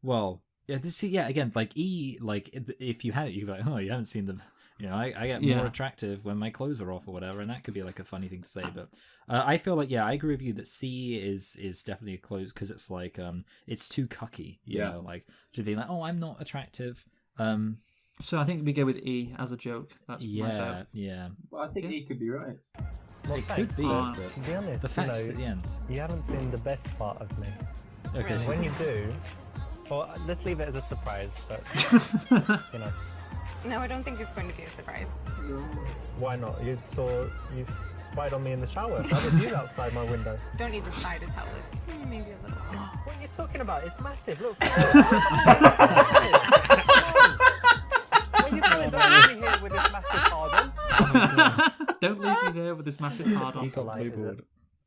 well, Again, like E, like if you had it, you'd be like, oh, you haven't seen them. I get more attractive when my clothes are off or whatever, and that could be like a funny thing to say. But I feel like, I agree with you that C is definitely a close, because it's like it's too cucky, you know, like to be like, oh, I'm not attractive. So I think we go with E as a joke. That's my vote. Yeah. Well, I think E could be right. Well, It could be, Oh. but To be honest, the fact is at the end. you haven't seen the best part of me. Okay, And so when you do, well, let's leave it as a surprise. But No, I don't think it's going to be a surprise. why not? You spied on me in the shower. How did you outside my window? Don't need to try to tell it. Maybe a little soon. What are you talking about? It's massive. Look. What are you doing? Don't leave me here with this massive pardon. Don't leave me there with this massive hard on. he got blueboard.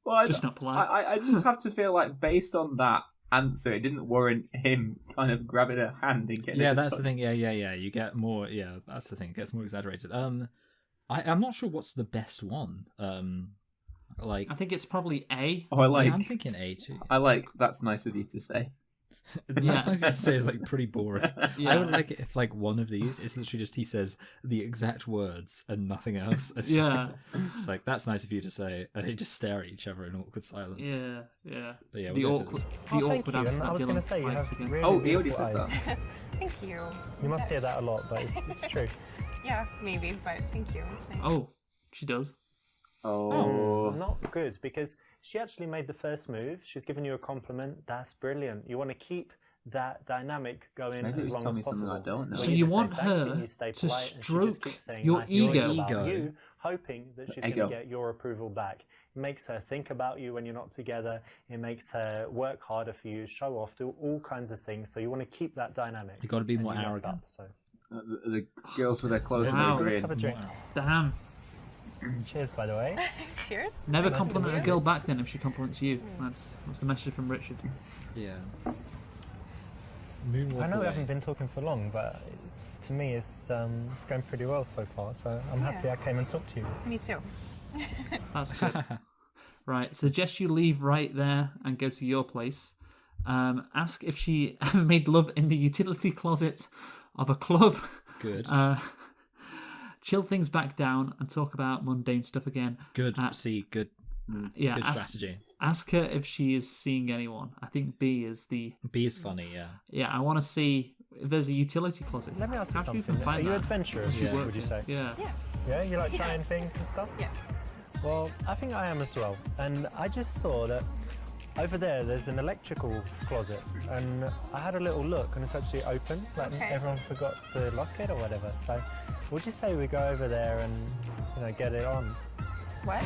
Well, Just not polite. I just have to feel like, based on that answer, it didn't warrant him kind of grabbing her hand and getting her Yeah, to that's touch. the thing. Yeah. You get more. Yeah, that's the thing. It gets more exaggerated. I'm not sure what's the best one. Like I think it's probably A. Oh, I like. I'm thinking A too. I like. That's nice of you to say. That's nice to say is like pretty boring. Yeah. I would like it if like one of these is literally just he says the exact words and nothing else. It's Yeah. just like that's nice of you to say, and they just stare at each other in awkward silence. Yeah. But yeah, The we'll go for awkward, this. the awkward Thank you. answer And I that was going Dylan to say, you likes have again. really Oh, he already beautiful said eyes. that. Thank you. You must hear that a lot, but it's true. Yeah, maybe, but thank you. It's nice. Oh, she does. Oh. Not good, because she actually made the first move. She's given you a compliment. That's brilliant. You want to keep that dynamic going Maybe as he's long telling as me something possible. I don't know. So When you just say want thank you, her you stay to polite, and she just stroke keeps saying your nice things ego. about you, hoping that she's going Ego. to get your approval back. It makes her think about you when you're not together. It makes her work harder for you, show off, do all kinds of things. So you want to keep that dynamic. You got to be And more you messed arrogant. up, so. The girls with their clothes Wow. on the Let's have a green. drink. Damn. Cheers, by the way. Cheers. Never Nice compliment to a meet girl back then if she compliments you. That's the message from Richard. Yeah. Moonwalk I know we away. haven't been talking for long, but to me it's going pretty well so far. So I'm happy I came and talked to you. Me too. That's good. Right, suggest you leave right there and go to your place. Ask if she ever made love in the utility closet of a club. Good. Chill things back down and talk about mundane stuff again. Good. See, good. Yeah, Good ask, strategy. ask her if she is seeing anyone. I think B is the... B is funny. Yeah. Yeah, I want to see if there's a utility closet. Let me ask you How do you something. even Are find you that? adventurous? Yeah. Would you say? Yeah. Yeah. Yeah, you like trying things and stuff? Yeah. Well, I think I am as well. And I just saw that over there's an electrical closet, and I had a little look, and it's actually open. Like Okay. everyone forgot to lock it or whatever. So, would you say we go over there and get it on? What?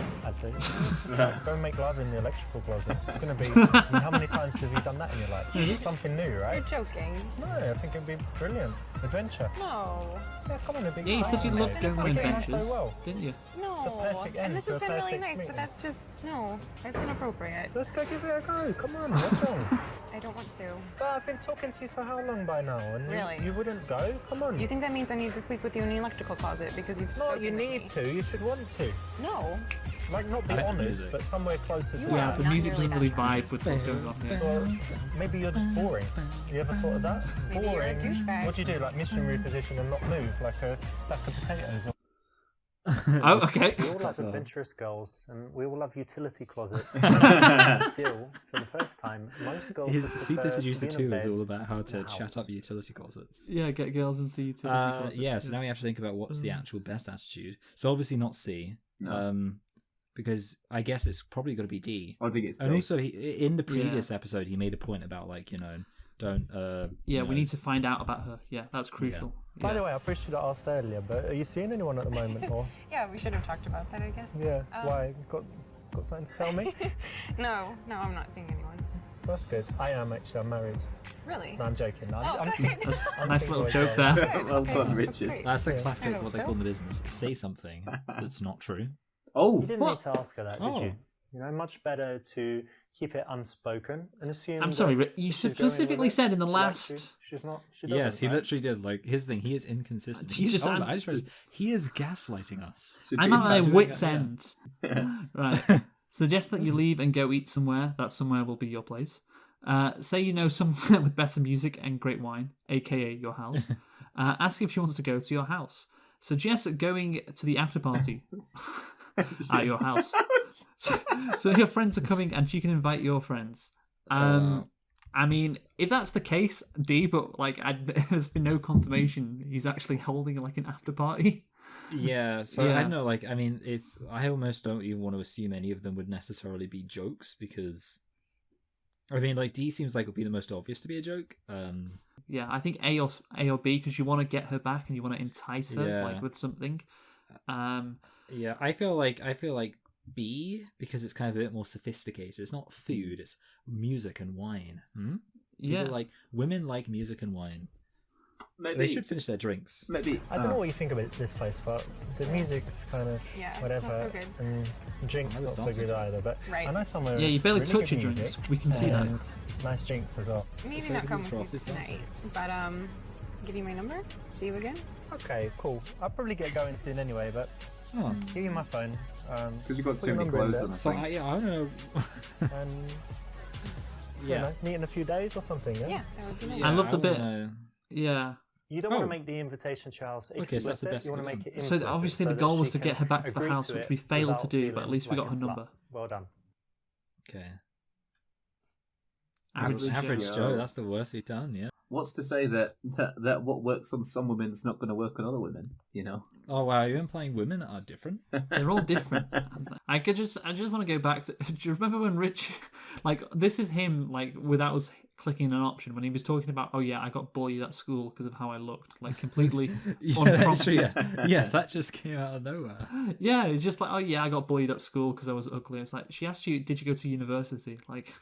Go and make love in the electrical closet. It's going to be. I mean, how many times have you done that in your life? It's something new, right? You're joking. No, I think it'd be brilliant. Adventure. No. Yeah, come on, it'd be Yeah, you said you fun. loved going on We're getting on adventures, so well. didn't you? No. the perfect end And this to has a been really perfect nice, meeting. but that's just no. That's inappropriate. Let's go give it a go. Come on, what's wrong? I don't want to. But I've been talking to you for how long by now? And Really? you wouldn't go? Come on. You think that means I need to sleep with you in the electrical closet because you've No, spoken you with need me? to. You should want to. No. Like, not be I like the honest, music. but somewhere closer to You Yeah, are that. the not music nearly doesn't really that vibe with what's going on here. Or maybe you're just boring. You ever thought of that? Maybe you're a Boring. douchebag. What do you do? Like missionary position and not move, like a sack of potatoes? Or... Oh, okay. We all love That's all. adventurous girls, and we all love utility closets. Still, for the first time, most girls His would Super prefer Seducer to be in 2 a is bed all about how to in a house. chat up utility closets. Yeah, get girls into utility closets. Yeah, so now we have to think about what's the actual best attitude. So obviously not C, No. because I guess it's probably got to be D. I think it's And D. also, in the previous episode, he made a point about don't. Yeah, we need to find out about her. Yeah, that's crucial. By Yeah. the way, I probably should have asked earlier, but are you seeing anyone at the moment? Or Yeah, we should have talked about that, I guess. yeah, why? Got something to tell me? No, I'm not seeing anyone. That's good. I am actually. I'm married. Really? No, I'm joking. No, Oh, I'm okay. That's a I'm nice single little joke again. there. Well Okay, done, that's Richard. great. That's a Yeah. classic, I what they hope call in so. the business. Say something that's not true. Oh, You didn't What? need to ask her that, did Oh. you? You know, much better to keep it unspoken and assume. I'm sorry, that you she's going with specifically it. said in the She likes you. last... She's not. She Yes, doesn't, he right? literally did. Like, his thing, he is inconsistent. He's just- I just realized he is gaslighting us. should I'm be at my doing wit's it, yeah. end. Right. Suggest that you leave and go eat somewhere. That somewhere will be your place. Say you know someone with better music and great wine, aka your house. Ask if she wants to go to your house. Suggest going to the after party at your house. So your friends are coming and she can invite your friends. I mean, if that's the case, D, but like, there's been no confirmation he's actually holding like an after party. Yeah, so Yeah. I don't know, like, I mean, I almost don't even want to assume any of them would necessarily be jokes, because, I mean, like, D seems like it would be the most obvious to be a joke. Yeah, I think A or B, because you want to get her back and you want to entice her Yeah. like with something. Yeah, I feel like B, because it's kind of a bit more sophisticated. It's not food, it's music and wine. Yeah, Women like music and wine. Maybe They should finish their drinks. Maybe I don't know what you think about this place, but the music's kind of Yeah, whatever, not so good. and drinks I was not so good dancing. either. But Right. I know somewhere. Yeah, you barely with touch really your good drinks. music We can see that. and nice drinks as well. Maybe So not this come is for with you office dancing. tonight, but give you my number. See you again. Okay, cool. I'll probably get going soon anyway, but Oh, give you my phone. because you've got Put too your many number in clothes there. on. I so think. I don't know. And Yeah. meet in a few days or something. Yeah. Yeah, that would be nice. I love the bit. wanna- Yeah. You don't want Oh. to make the invitation to your house explicit. Okay, so that's the best You want to one. make it So implicit obviously so the that goal was she to get can her back to the agree house, to which it we failed without to do, but feeling at least we like got her a slut. number. Well done. Okay. Average Average Joe. Joe, that's the worst we've done, yeah. What's to say that what works on some women is not going to work on other women? You know. Oh wow, you're implying women are different? They're all different. I just want to go back to. Do you remember when Rich, like, this is him, like, without us clicking an option, when he was talking about, oh yeah, I got bullied at school because of how I looked, like, completely Yeah, that's unprompted. true, yeah. Yes, that just came out of nowhere. Yeah, it's just like, oh yeah, I got bullied at school because I was ugly. It's like, she asked you, did you go to university? Like,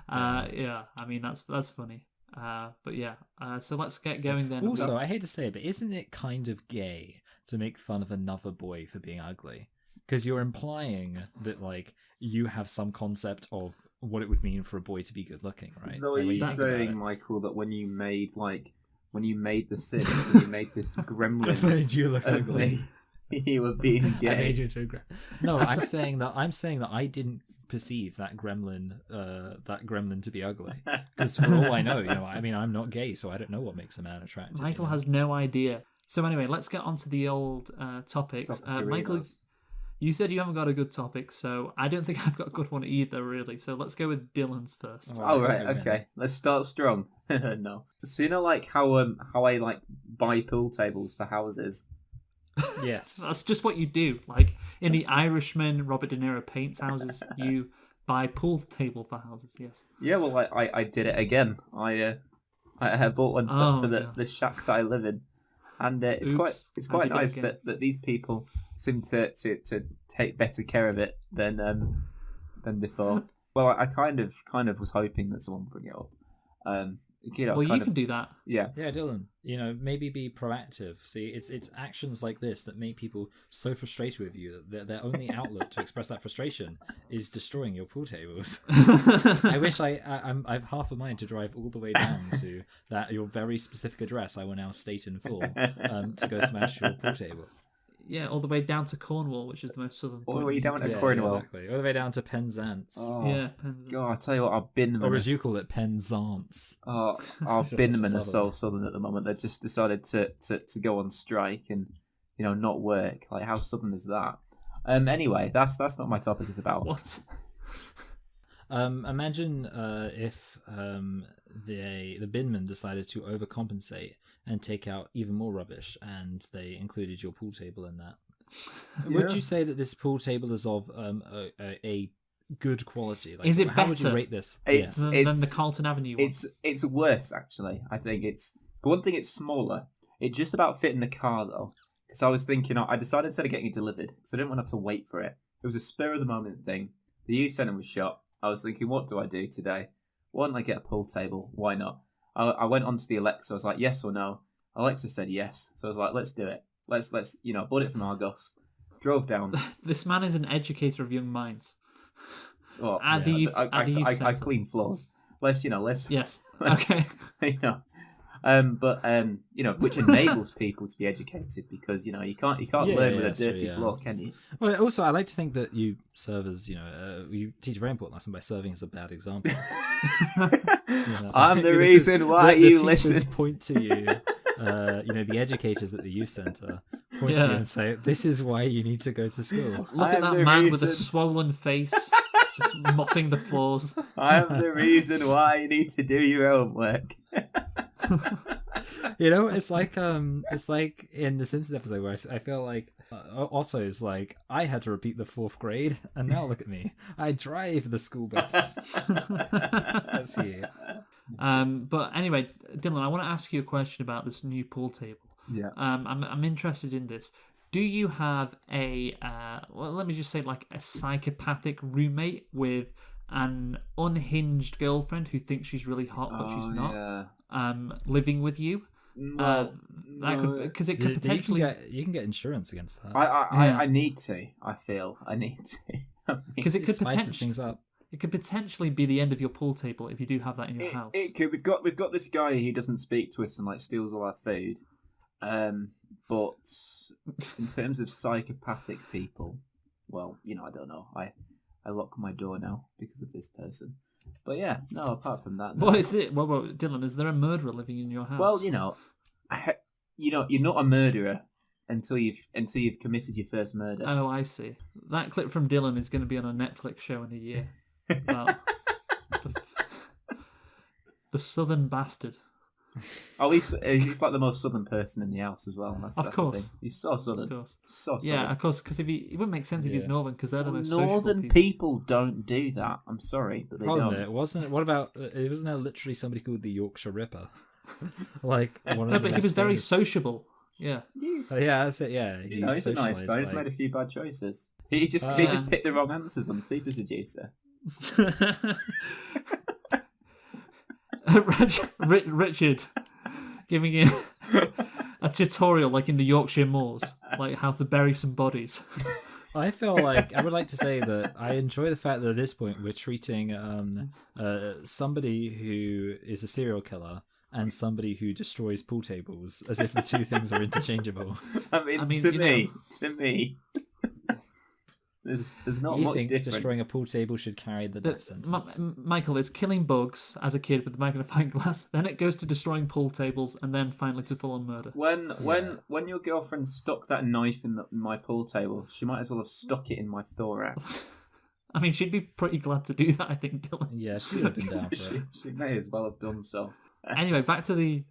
yeah, I mean, that's funny. But yeah, so let's get going then. Also, I hate to say it, but isn't it kind of gay to make fun of another boy for being ugly? Because you're implying that, like, you have some concept of what it would mean for a boy to be good looking, right? So are Like, when you think about saying, it. Michael, that when you made the Sims and you made this I gremlin made you look of ugly. me, you were being I made gay? you into a No, I'm saying that I didn't perceive that gremlin to be ugly, because for all I know, I mean, I'm not gay, so I don't know what makes a man attractive. Michael has no idea. So anyway, let's get on to the old topics. Topic Michael, arenas. you said you haven't got a good topic, so I don't think I've got a good one either, really. So let's go with Dylan's first. Oh right, okay. Let's start strong. No. So like how I like buy pool tables for houses. Yes. That's just what you do. Like in The Irishman, Robert De Niro paints houses. You buy pool table for houses. Yes. Yeah, well, I did it again. I bought one for the shack that I live in, and it's Oops, quite I did it nice again. that these people seem to take better care of it than before. Well, I kind of was hoping that someone would bring it up. Well, you can do that. Yeah. Yeah, Dylan, maybe be proactive. See, it's actions like this that make people so frustrated with you that their only outlet to express that frustration is destroying your pool tables. I wish I've half a mind to drive all the way down to your very specific address I will now state in full to go smash your pool table. Yeah, all the way down to Cornwall, which is the most southern All point. the way of down the to UK. Cornwall. Exactly. All the way down to Penzance. Oh, Yeah, Penzance. God, I tell you what, our binmen. Or as you call it, Penzance. Oh, our It's just such a binmen are so southern. southern at the moment. They've just decided to go on strike and not work. Like, how southern is that? Anyway, that's not my topic. Is about. What? Imagine if the binman decided to overcompensate and take out even more rubbish, and they included your pool table in that. Would you say that this pool table is of a good quality? Like, Is it how would you better? rate this? It's- Than the Carlton Avenue one. It's worse actually. I think it's for one thing. It's smaller. It just about fit in the car though. Because I was thinking, I decided instead of getting it delivered, because I didn't want to have to wait for it. It was a spur of the moment thing. The youth centre was shut. I was thinking, what do I do today? Why don't I get a pool table? Why not? I went onto the Alexa. I was like, yes or no. Alexa said yes. So I was like, let's do it. Let's bought it from Argos. Drove down. This man is an educator of young minds. Well, At the youth I centre. clean floors. Let's Yes. Okay. Which enables people to be educated because you can't learn with a dirty floor, can you? Well, also, I like to think that you serve as you teach a very important lesson by serving as a bad example. I'm the reason why you listen. The teachers point to you. The educators at the youth centre point to you and say, "This is why you need to go to school." Look at that man with a swollen face, just mopping the floors. I am the reason why you need to do your homework. It's like in the Simpsons episode where I feel like Otto's like, I had to repeat the 4th grade, and now look at me, I drive the school bus. That's you. But anyway, Dylan, I want to ask you a question about this new pool table. Yeah. I'm interested in this. Do you have a let me just say, like, a psychopathic roommate with an unhinged girlfriend who thinks she's really hot but she's not? Yeah. Living with you? Because it could potentially you can get insurance against that. I need to. I feel I need to. Because it could spices things up. It could potentially be the end of your pool table if you do have that in your house. It could. We've got this guy who doesn't speak to us and like steals all our food. But in terms of psychopathic people, well, I don't know. I lock my door now because of this person. But yeah, no. Apart from that, no. What is it? Well, Dylan, is there a murderer living in your house? Well, you're not a murderer until you've committed your first murder. Oh, I see. That clip from Dylan is going to be on a Netflix show in a year. About the Southern Bastard. Oh, he's like the most southern person in the house as well. That's of course, the thing. He's so southern. Of course, so southern. Yeah, of course. Because it wouldn't make sense if he's northern, because they're the most northern sociable people don't do that. I'm sorry, but they don't. It wasn't. What about? Wasn't there literally somebody called the Yorkshire Ripper? Like one of No, but he was very sociable. Yeah. That's it. Yeah, he's a nice guy. He's made a few bad choices. He just picked the wrong answers on Super Seducer. Richard giving you a tutorial like in the Yorkshire Moors, like how to bury some bodies. I feel like I would like to say that I enjoy the fact that at this point we're treating somebody who is a serial killer and somebody who destroys pool tables as if the two things are interchangeable. I mean to me. There's not much difference. Destroying a pool table should carry the death sentence. Michael is killing bugs as a kid with the magnifying glass, then it goes to destroying pool tables, and then finally to full-on murder. When your girlfriend stuck that knife in my pool table, she might as well have stuck it in my thorax. I mean, she'd be pretty glad to do that, I think, Dylan. Yeah, she would have been down for it. She may as well have done so. Anyway, back to the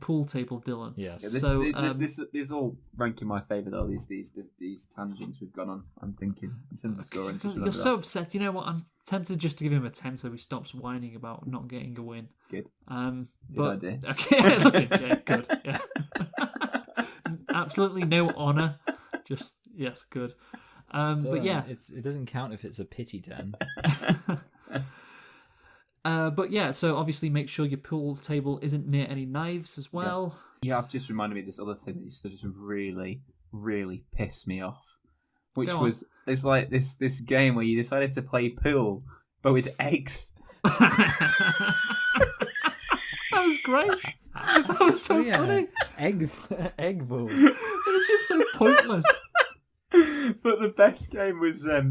pool table, Dylan. Yes. Yeah, this all rank in my favour though. These tangents we've gone on. I'm thinking in terms of scoring. You're so upset. You know what? I'm tempted just to give him a 10 so he stops whining about not getting a win. Good. Good idea. Okay. Yeah, good. Yeah. Absolutely no honour. Just yes, good. But yeah, it doesn't count if it's a pity 10. But yeah, so obviously make sure your pool table isn't near any knives as well. Yeah, I've just reminded me of this other thing that used to just really, really piss me off. It's like this game where you decided to play pool, but with eggs. That was great. That was so funny. Egg ball. It was just so pointless. But the best game was, it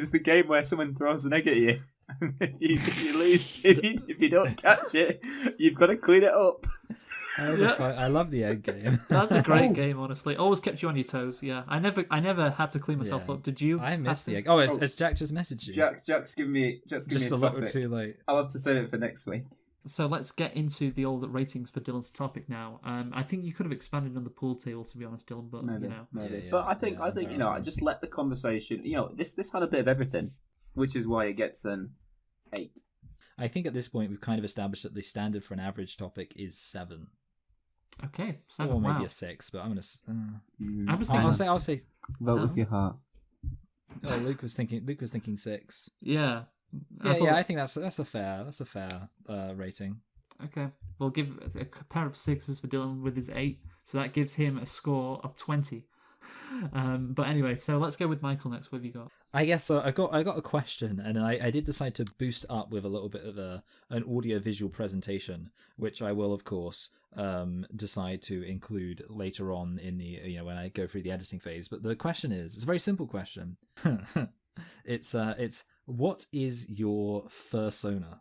was the game where someone throws an egg at you. if you lose, if you don't catch it, you've got to clean it up. I love the egg game. That's a great game, honestly. Always kept you on your toes. Yeah, I never had to clean myself up. Did you? I missed the egg. Oh, it's Jack just messaged you. Jack's giving me just a little too late. I'll have to save it for next week. So let's get into the old ratings for Dylan's topic now. I think you could have expanded on the pool table, to be honest, Dylan, but maybe. Yeah, but I think I just let the conversation. This had a bit of everything, which is why it gets an 8. I think at this point we've kind of established that the standard for an average topic is 7. Okay, 7. Or maybe a 6, but I'm gonna. I was thinking. I'll say. Vote with your heart. Oh, Luke was thinking 6. Yeah. I think that's a fair rating. Okay, we'll give a pair of 6s for Dylan with his 8, so that gives him a score of 20. But anyway, so let's go with Michael next. What have you got? I guess I got a question, and I did decide to boost up with a little bit of an audio visual presentation, which I will of course decide to include later on in the when I go through the editing phase. But the question is, it's a very simple question. It's what is your fursona?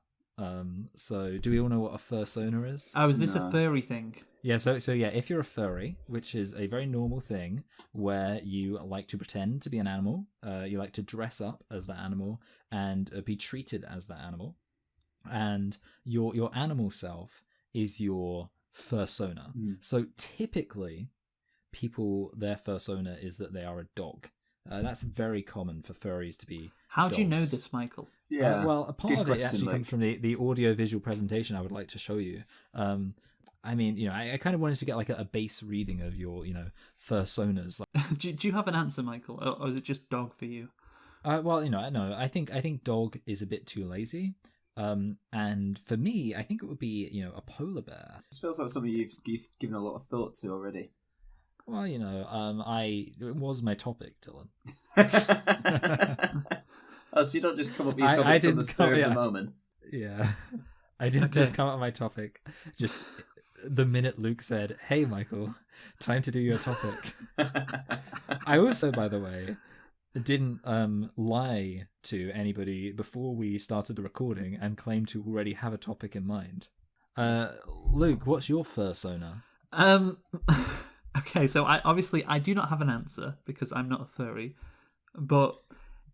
So do we all know what a fursona is? Oh, is this a furry thing? Yeah, so yeah, if you're a furry, which is a very normal thing where you like to pretend to be an animal, you like to dress up as that animal and be treated as that animal, and your animal self is your fursona. So typically, their fursona is that they are a dog. That's very common for furries to be. How dogs. do you know this, Michael? Yeah. Well, a part Good of it question, actually Luke. comes from the audio visual presentation I would like to show you. I mean, I kind of wanted to get like a base reading of your, fursonas. do you have an answer, Michael, or is it just dog for you? Well, no, I think dog is a bit too lazy. And for me, I think it would be, a polar bear. This feels like something you've given a lot of thought to already. Well, it was my topic, Dylan. Oh, so you don't just come up with your topics on the spur of the moment? Yeah. I didn't just come up with my topic. Just the minute Luke said, "Hey, Michael, time to do your topic." I also, by the way, didn't lie to anybody before we started the recording and claim to already have a topic in mind. Luke, what's your fursona? Okay, so I do not have an answer because I'm not a furry, but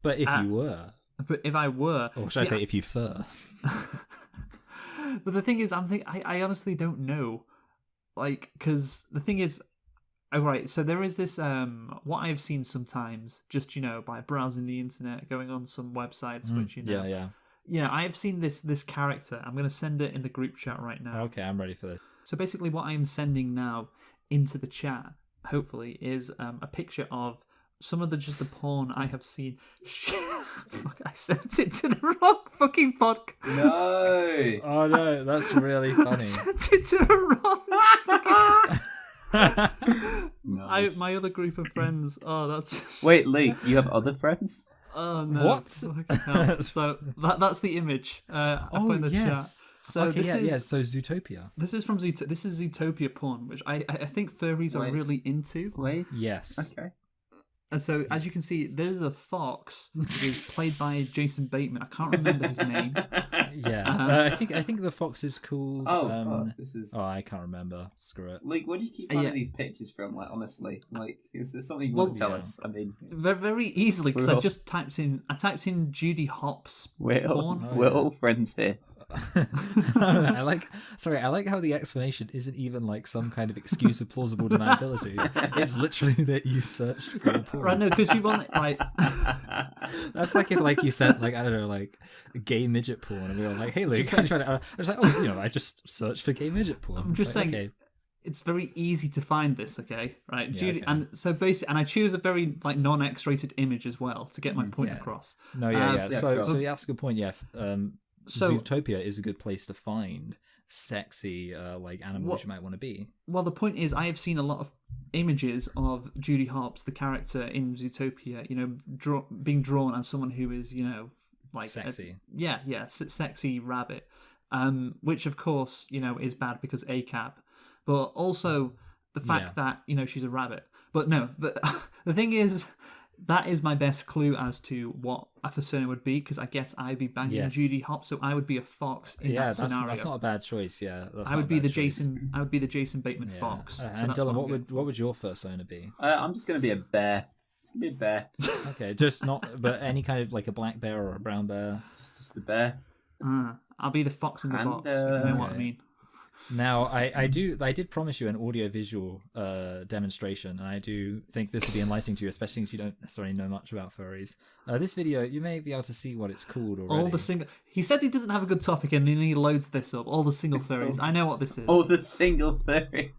if you were, but if I were, or should I say if you fur? But the thing is, I honestly don't know, because the thing is, right. So there is this what I've seen sometimes, just by browsing the internet, going on some websites, which yeah, I have seen this character. I'm going to send it in the group chat right now. Okay, I'm ready for this. So basically, what I am sending now into the chat, hopefully, is a picture of some of the porn I have seen. Fuck, I sent it to the wrong fucking podcast. No! Oh no, that's really funny. I sent it to the wrong fucking... Nice. My other group of friends. Oh, that's... Wait, Lee, you have other friends? Oh no. What? So that's the image. I put in the chat. So okay, this so Zootopia. This is from this is Zootopia porn, which I think furries are really into. Wait. Yes. Okay. And so, as you can see, there's a fox that is played by Jason Bateman. I can't remember his name. Yeah, I think the fox is called. Fuck, this is. Oh, I can't remember. Screw it. Like, where do you keep finding these pictures from? Like, honestly, is there something you want to tell us? I mean, very easly because I just typed in Judy Hopps porn. We're all friends here. I like how the explanation isn't even like some kind of excuse of plausible deniability. It's literally that you searched for porn. Right, no, because you want like that's like if you said I don't know gay midget porn and we were like, hey Luke, I was like, I just searched for gay midget porn. I'm just saying, okay. It's very easy to find this, okay? Right, Yeah, Judy, okay. and so basically, and I choose a very non-X-rated image as well to get my point across. No, So that's a good point. Yeah. So Zootopia is a good place to find sexy animals you might want to be. Well, the point is, I have seen a lot of images of Judy Hopps, the character in Zootopia, being drawn as someone who is, sexy. Sexy rabbit, which of course, is bad because ACAB, but also the fact that, she's a rabbit. But no, but the thing is, that is my best clue as to what a fursona would be, because I guess I'd be banging Judy Hopps, so I would be a fox in that scenario. That's not a bad choice. Yeah, I would be the Jason Bateman fox. And Dylan, what would your fursona be? I'm just gonna be a bear. It's gonna be a bear. Okay, just not, but any kind of a black bear or a brown bear. Just a bear. I'll be the fox in the box. You know what I mean? Now, I did promise you an audio-visual demonstration, and I do think this would be enlightening to you, especially since you don't necessarily know much about furries. This video, you may be able to see what it's called already. He said he doesn't have a good topic, and then he loads this up. All the single furries. I know what this is. Oh, the single furry.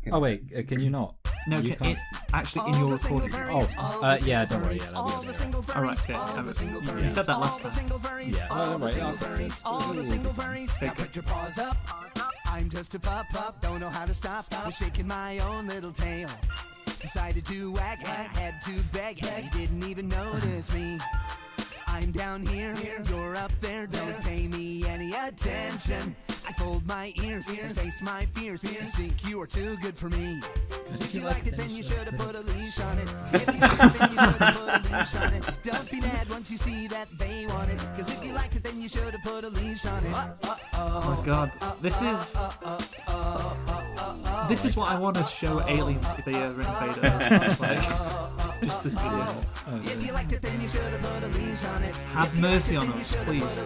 Oh wait, can you not? No, you can't. Actually, in your recording. Yeah, don't worry. Yeah, that'll be okay. All right, okay. You said that last time. Yeah, don't worry. I'll fix it. Put your paws up. I'm just a pup, don't know how to stop. I'm shaking my own little tail. Decided to wag, had to beg, and you didn't even notice me. I'm down here, you're up there, don't pay me any attention. I fold my ears and face my fears. You think you are too good for me. If you liked it, then you should have put a leash on it. If you liked it, then you should have put a leash on it. Don't be mad once you see that they want it. Cause if you liked it, then you should have put a leash on it. Oh my god, this is what I want to show aliens if they ever invade Earth. Like, just this video. If you liked it, then you should have put a leash on it. Have mercy on us, please.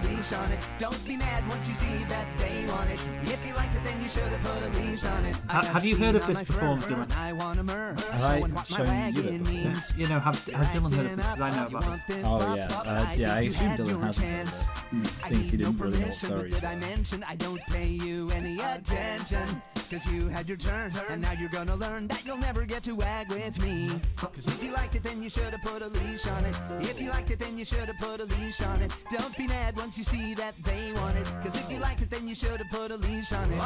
Don't be mad once you see that they want it. If you liked it, then you should have put a leash on it. Have you heard of this performed, Dylan? I want to murr. Have I shown you it before? You know, has Dylan heard of this? Because I know about this. Oh yeah, yeah. I assume Dylan hasn't heard of it, since he didn't really know what furries were. I don't pay you any attention. Cause you had your turn, and now you're gonna learn that you'll never get to wag with me. Cause if you liked it, then you should have put a leash on it. If you liked it, then you should have put a leash on it. Don't be mad once you see that they want it. Cause if you liked it, then you should have put a leash on it.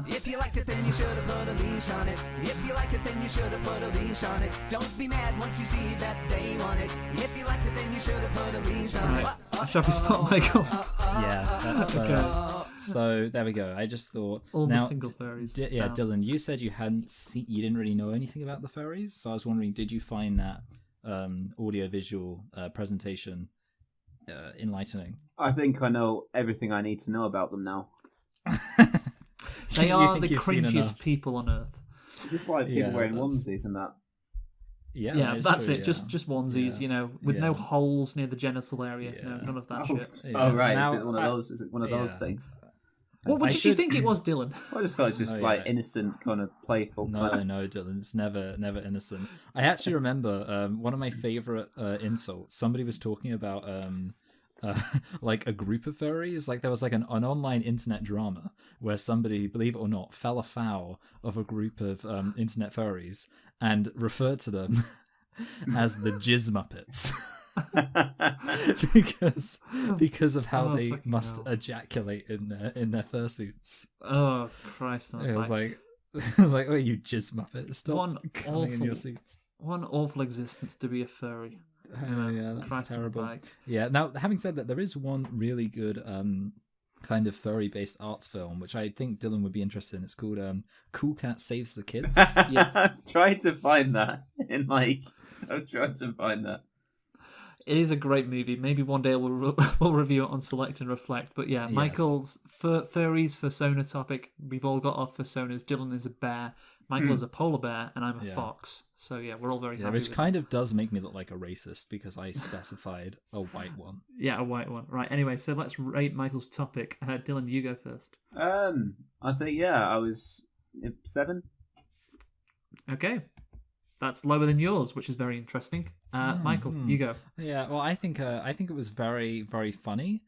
If you liked it, then you should have put a leash on it. If you liked it, then you should have put a leash on it. Don't be mad once you see that they want it. If you liked it, then you should have put a leash on it. Right. Shall we stop, Michael? Yeah, that's Okay. So there we go. I just thought All the now, single furries. yeah, down. Dylan, you said you didn't really know anything about the furries, so I was wondering, did you find that audio-visual presentation enlightening? I think I know everything I need to know about them now. They You are think the you've seen cringiest enough? people on earth. It's just like people Yeah, wearing that's- onesies and that. Yeah, Yeah, is that's true, it. yeah. Just onesies, Yeah. you know, with no Yeah. holes near the genital area. Yeah. No, none of that Oh, shit. Yeah. oh right, Now, is it one of those? Is it one of those yeah. things? What I did you should- think it was, Dylan? I just thought it's just Oh, like yeah. innocent, kind of playful. No, Dylan, it's never innocent. I actually remember one of my favorite insults. Somebody was talking about like a group of furries. Like there was like an online internet drama where somebody, believe it or not, fell afoul of a group of internet furries and referred to them as the Jizz Muppets. because of how Oh, they fucking must hell. ejaculate in their fursuits. Oh Christ! It was like, oh, you Jizz Muppets, stop One coming in awful- your suits. one awful existence to be a furry. Oh yeah, that's Christ terrible. almighty. Yeah. Now, having said that, there is one really good kind of furry-based arts film which I think Dylan would be interested in. It's called Cool Cat Saves the Kids. Yeah. I've tried to find that in like. I've tried to find that. It is a great movie. Maybe one day we'll review it on Select and Reflect. But yeah, Yes. Michael's furries fursona topic. We've all got our fursonas. Dylan is a bear. Michael is a polar bear, and I'm a Yeah. fox. So yeah, we're all very Yeah, happy. which with kind of does make me look like a racist because I specified a white one. Yeah, a white one. Right. Anyway, so let's rate Michael's topic. Dylan, you go first. I think I was 7. Okay. That's lower than yours, which is very interesting. Michael, you go. Yeah, well, I think it was very, very funny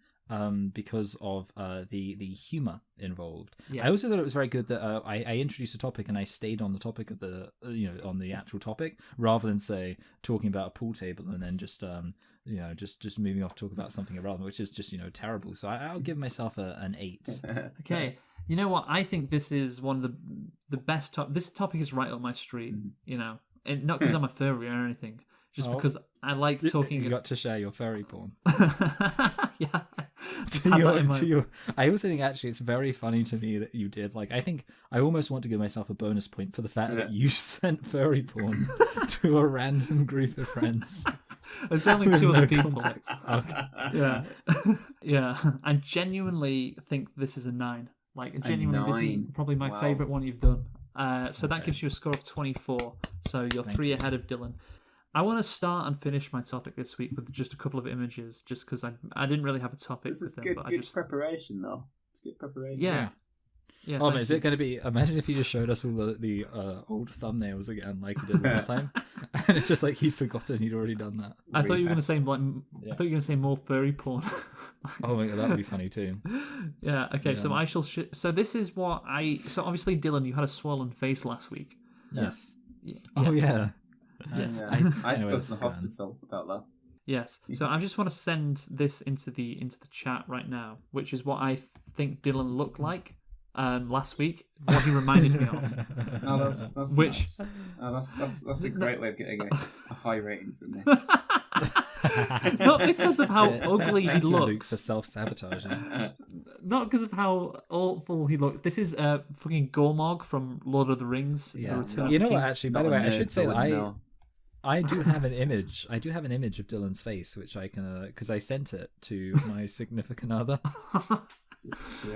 because of the humor involved. Yes. I also thought it was very good that I introduced a topic and I stayed on the topic of the on the actual topic rather than say talking about a pool table and then just just moving off to talk about something irrelevant, which is just terrible. So I'll give myself an 8. Okay. You know what? I think this is one of the best. This topic is right up my street. And not because I'm a furry or anything, just Oh. because I like talking. You got to share your furry porn. Yeah. I also think actually it's very funny to me that you did. Like, I think I almost want to give myself a bonus point for the fact that you sent furry porn to a random group of friends. There's only with 2 no other people. context. Okay. Yeah. Yeah. I genuinely think this is a 9. Like, genuinely, this is 9. probably my Wow. favourite one you've done. So that gives you a score of 24. So you're Thank 3 you. ahead of Dylan. I want to start and finish my topic this week with just a couple of images, just because I didn't really have a topic This is with them, good. but I Good just preparation, though. It's good preparation. yeah. Yeah. Oh, thank man, is you. it going to be? Imagine if you just showed us all the old thumbnails again, like you did last time, and it's just like he'd forgotten he'd already done that. I thought you were going to say like Yeah. I thought you were going to say more furry porn. Oh my god, that would be funny too. Yeah. Okay. So Yeah. I shall. So this is what I. So obviously, Dylan, you had a swollen face last week. Yes. Yes. Oh yeah. Yes. Yeah. I had to Anyway, go this to is the hospital about that. Yes. So I just want to send this into the chat right now, which is what I think Dylan looked like last week. What he reminded me of. No, that's Which- nice. Oh, that's a great way of getting a high rating from me. Not because of how ugly he Thank you, Luke, looks. for self-sabotaging. Not because of how awful he looks. This is fucking Gormog from Lord of the Rings. The Return of You the know King. what? Actually, by Not the a way, I nerd, should say so I that wouldn't know. I do have an image. I do have an image of Dylan's face, which I can because I sent it to my significant other.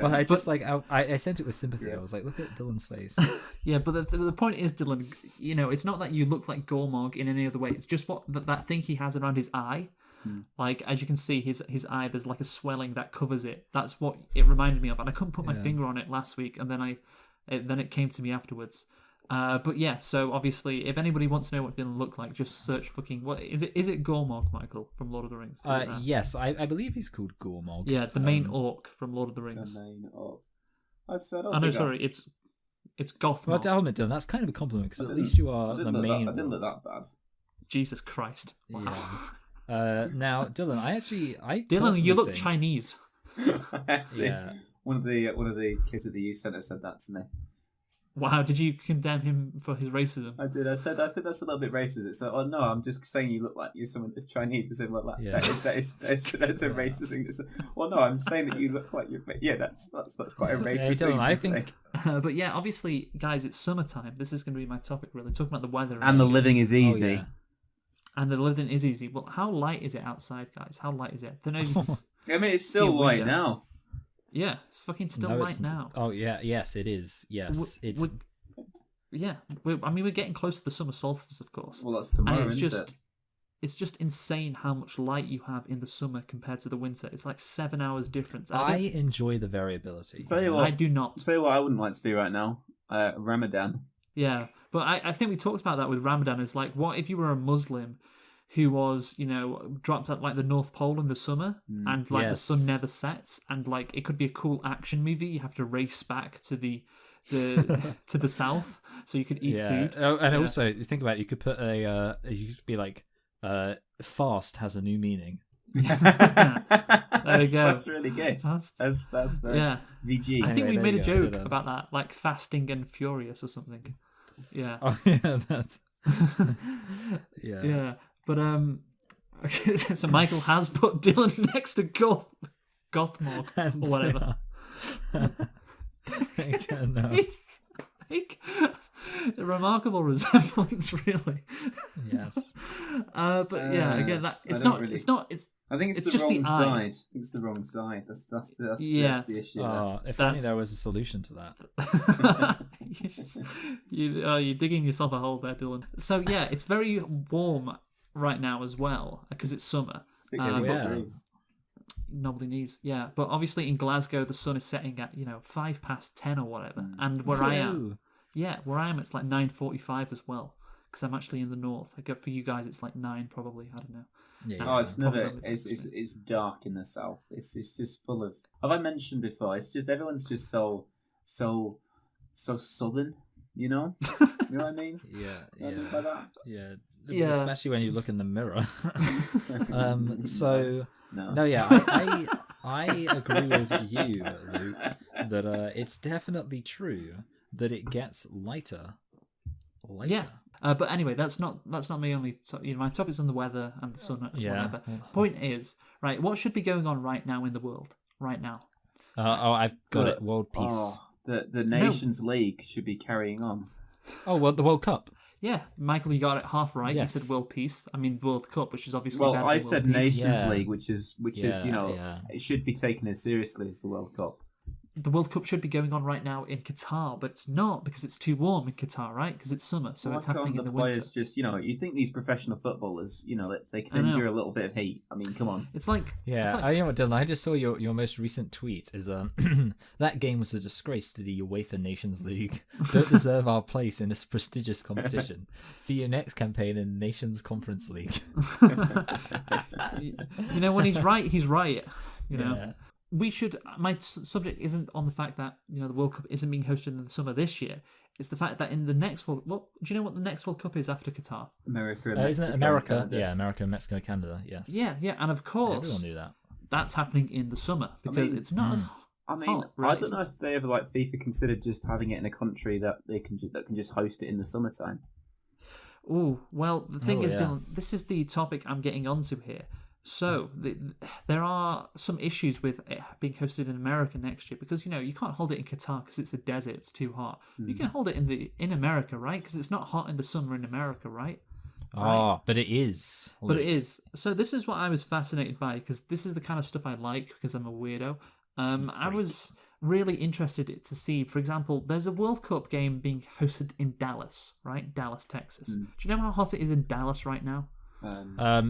Well, I just I sent it with sympathy. I was like, look at Dylan's face. Yeah, but the point is, Dylan, it's not that you look like Gormog in any other way. It's just what that thing he has around his eye. Like, as you can see, his eye, there's like a swelling that covers it. That's what it reminded me of. And I couldn't put my finger on it last week, and then it came to me afterwards. But yeah, so obviously, if anybody wants to know what Dylan looked like, just search fucking what is it? Is it Gormog, Michael, from Lord of the Rings? Is it that? Yes, I believe he's called Gormog. Yeah, the main orc from Lord of the Rings. The main of. I don't Oh no, think sorry, it's Gothmog. Well, to admit, Dylan, that's kind of a compliment because at least you are the main. I didn't look that bad. Jesus Christ! Wow. Yeah. Now, Dylan, I Dylan, personally you look think- Chinese. Actually, Yeah. one of the kids at the youth centre said that to me. Wow, did you condemn him for his racism? I did. I said I think that's a little bit racist. It's like, oh no, I'm just saying you look like you're someone that's Chinese. I said, well, Yeah. that is a racist thing. Well, no, I'm saying that you look like you're. Yeah, that's quite a racist Dylan, thing to I say. think But yeah, obviously, guys, it's summertime. This is going to be my topic, really. Talking about the weather. And the living is easy. yeah. And the living is easy. Well, how light is it outside, guys? How light is it? I don't know if you can... I mean, it's See still a light window. now. Yeah, it's fucking still No, light it's- now. Oh yeah, yes, it is. Yes, We- it's. we- Yeah, we're getting close to the summer solstice, of course. Well, that's tomorrow, and it's isn't just, it? it's just insane how much light you have in the summer compared to the winter. It's like 7 hours difference. I enjoy the variability. Tell you what, I do not. Tell you what, I wouldn't like to be right now. Ramadan. Yeah, but I think we talked about that with Ramadan. It's like, what if you were a Muslim who was, dropped at like the North Pole in the summer and like the sun Yes. never sets, and like it could be a cool action movie. You have to race back to the to the south so you could eat food. Oh, and also you think about it, you could put you could be like fast has a new meaning. There you go. That's really good. Fast. That's very Yeah. VG. I think Anyway, we there made a you go. joke Did, about that, like fasting and furious or something. Yeah. Oh yeah, that's yeah. Yeah. But okay, so Michael has put Dylan next to Gothmog And, or whatever. I don't know. Like, a remarkable resemblance, really. Yes. But yeah, again, that I it's don't not. really- It's not. It's I think it's It's the just the wrong eye. side. I think it's the wrong side. That's Yeah. the issue. Oh, if That's- only there was a solution to that. you're digging yourself a hole there, Dylan. So yeah, it's very warm right now as well because it's summer. 60 yeah. degrees. Nobody needs, yeah. But obviously in Glasgow, the sun is setting at 10:05 or whatever, and where I am, it's like 9:45 as well because I'm actually in the north. I go for you guys, it's like 9 probably. I don't know. Yeah. Oh, it's never. Probably. It's dark in the south. It's just full of. Have I mentioned before? It's just everyone's just so southern. You know. You know what I mean? Yeah. You know what I mean Yeah. by that? Yeah. Yeah. Especially when you look in the mirror. So No. no, yeah, I agree with you, Luke, that it's definitely true that it gets lighter. Yeah. But anyway, that's not my only. My topic's on the weather and the sun. And Yeah. whatever. Point is, right, what should be going on right now in the world? Right now. I've got Good. it. World peace. Oh, the Nations League should be carrying on. Oh, well, the World Cup. Yeah, Michael, you got it half right. Yes. You said World Peace. I mean World Cup, which is obviously Well, bad for I World said Peace. Nations Yeah. League, which is Yeah. it should be taken as seriously as the World Cup. The World Cup should be going on right now in Qatar, but it's not because it's too warm in Qatar, right? Because it's summer, so Why it's happening can't in the the winter. players just you think these professional footballers that they I can know. endure a little bit of heat? I mean, come on. It's like Yeah, it's like, I know what, Dylan. I just saw your most recent tweet. Is that game was a disgrace to the UEFA Nations League. Don't deserve our place in this prestigious competition. See you next campaign in Nations Conference League. when he's right, he's right. Yeah. We should. My subject isn't on the fact that the World Cup isn't being hosted in the summer this year. It's the fact that in the next World... What, do you know what the next World Cup is after Qatar? America and Isn't it Mexico, America? Canada. Yeah, America, Mexico, Canada. Yes. Yeah, and of course... Everyone knew that. That's happening in the summer because it's not as I mean, hot, right? I don't know if they ever FIFA considered just having it in a country that they can just host it in the summertime. Oh, well, the thing is, yeah. Dylan, this is the topic I'm getting onto here. So, there are some issues with it being hosted in America next year because, you can't hold it in Qatar because it's a desert, it's too hot. You can hold it in America, right? Because it's not hot in the summer in America, right? Oh, but it is. But it is. So this is what I was fascinated by because this is the kind of stuff I like because I'm a weirdo. I was really interested to see, for example, there's a World Cup game being hosted in Dallas, right? Dallas, Texas. Do you know how hot it is in Dallas right now?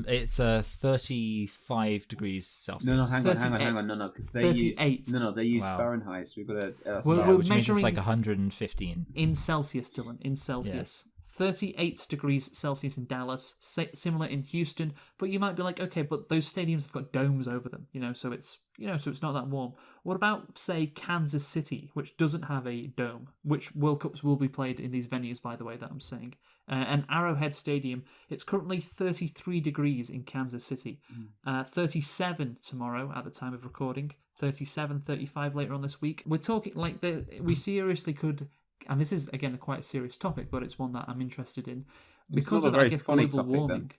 It's 35 degrees Celsius. No, hang on, no, because they use they use Fahrenheit. So we've got to. We're which means it's measuring like 115 in Celsius, Dylan. In Celsius. Yes. 38 degrees Celsius in Dallas, similar in Houston, but you might be like, okay, but those stadiums have got domes over them, so it's not that warm. What about, say, Kansas City, which doesn't have a dome, which World Cups will be played in these venues, by the way, that I'm saying. And Arrowhead Stadium, it's currently 33 degrees in Kansas City, 37 tomorrow at the time of recording, 37, 35 later on this week. We're talking like we seriously could. And this is, again, a quite serious topic, but it's one that I'm interested in. Because of, I guess, global warming.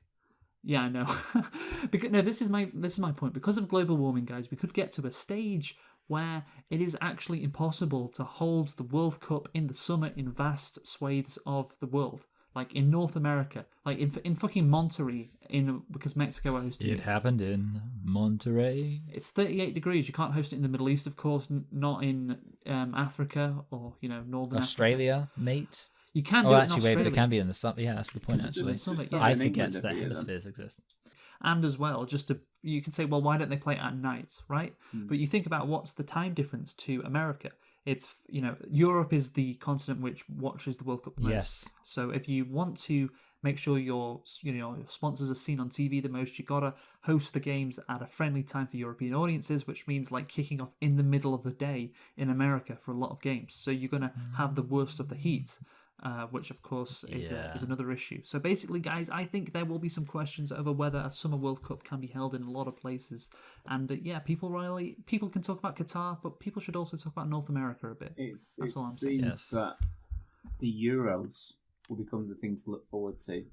Yeah, I know. This is my point. Because of global warming, guys, we could get to a stage where it is actually impossible to hold the World Cup in the summer in vast swathes of the world. Like in North America, like in fucking Monterey, because Mexico are hosting it. It happened in Monterey. It's 38 degrees. You can't host it in the Middle East, of course, not in Africa or Northern Australia, mate. You can do it in actually, Australia. but it can be in the summer. Yeah, that's the point. Actually, I forget that hemispheres exist. And as well, you can say, well, why don't they play it at night, right? But you think about what's the time difference to America. It's, Europe is the continent which watches the World Cup the most. Yes. So if you want to make sure your sponsors are seen on TV the most, you gotta host the games at a friendly time for European audiences, which means like kicking off in the middle of the day in America for a lot of games. So you're gonna have the worst of the heat. Which of course is another issue. So basically, guys, I think there will be some questions over whether a Summer World Cup can be held in a lot of places. And people can talk about Qatar, but people should also talk about North America a bit. It seems that the Euros will become the thing to look forward to.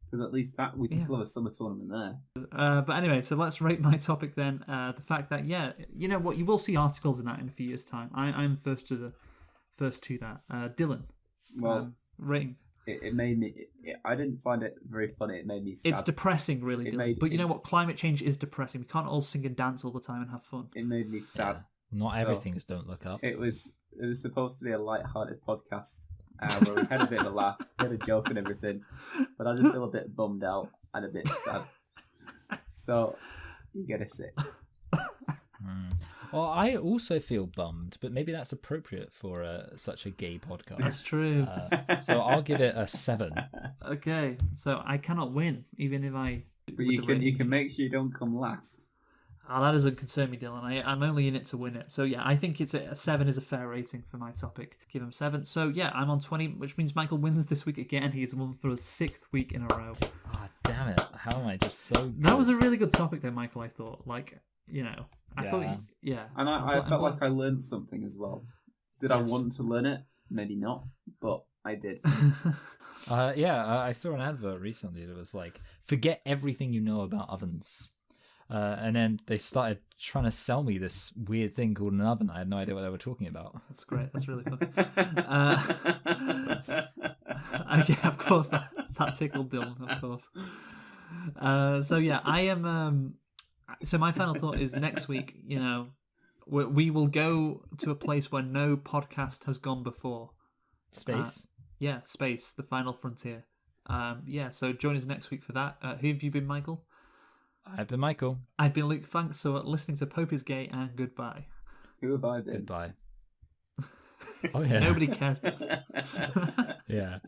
Because at least that we can still have a summer tournament there. But anyway, so let's rate my topic then. The fact that, you know what, you will see articles in that in a few years' time. I'm first to that. Dylan. Well, rating. It made me. I didn't find it very funny. It made me sad. It's depressing, really. But you know what? Climate change is depressing. We can't all sing and dance all the time and have fun. It made me sad. Yeah. Not everything is Don't Look Up. It was supposed to be a light-hearted podcast where we had a bit of a laugh, had a joke and everything. But I just feel a bit bummed out and a bit sad. So you get a 6. Well, I also feel bummed, but maybe that's appropriate for such a gay podcast. That's true. So I'll give it a 7. Okay, so I cannot win, even if I... But you can make sure you don't come last. Oh, that doesn't concern me, Dylan. I'm only in it to win it. So yeah, I think it's a 7 is a fair rating for my topic. Give him 7. So yeah, I'm on 20, which means Michael wins this week again. He's won for the 6th week in a row. Ah, damn it. How am I just so good? That was a really good topic though, Michael, I thought. I thought, And I felt like I learned something as well. Did I want to learn it? Maybe not, but I did. I saw an advert recently that was like, forget everything you know about ovens. And then they started trying to sell me this weird thing called an oven. I had no idea what they were talking about. That's great. That's really fun. Of course, that tickled Dylan, of course. So yeah, I am... So my final thought is next week, we will go to a place where no podcast has gone before. Space? Space, the final frontier. So join us next week for that. Who have you been, Michael? I've been Michael. I've been Luke. Thanks for listening to Pope is Gay, and goodbye. Who have I been? Goodbye. Oh yeah. Nobody cares. Yeah.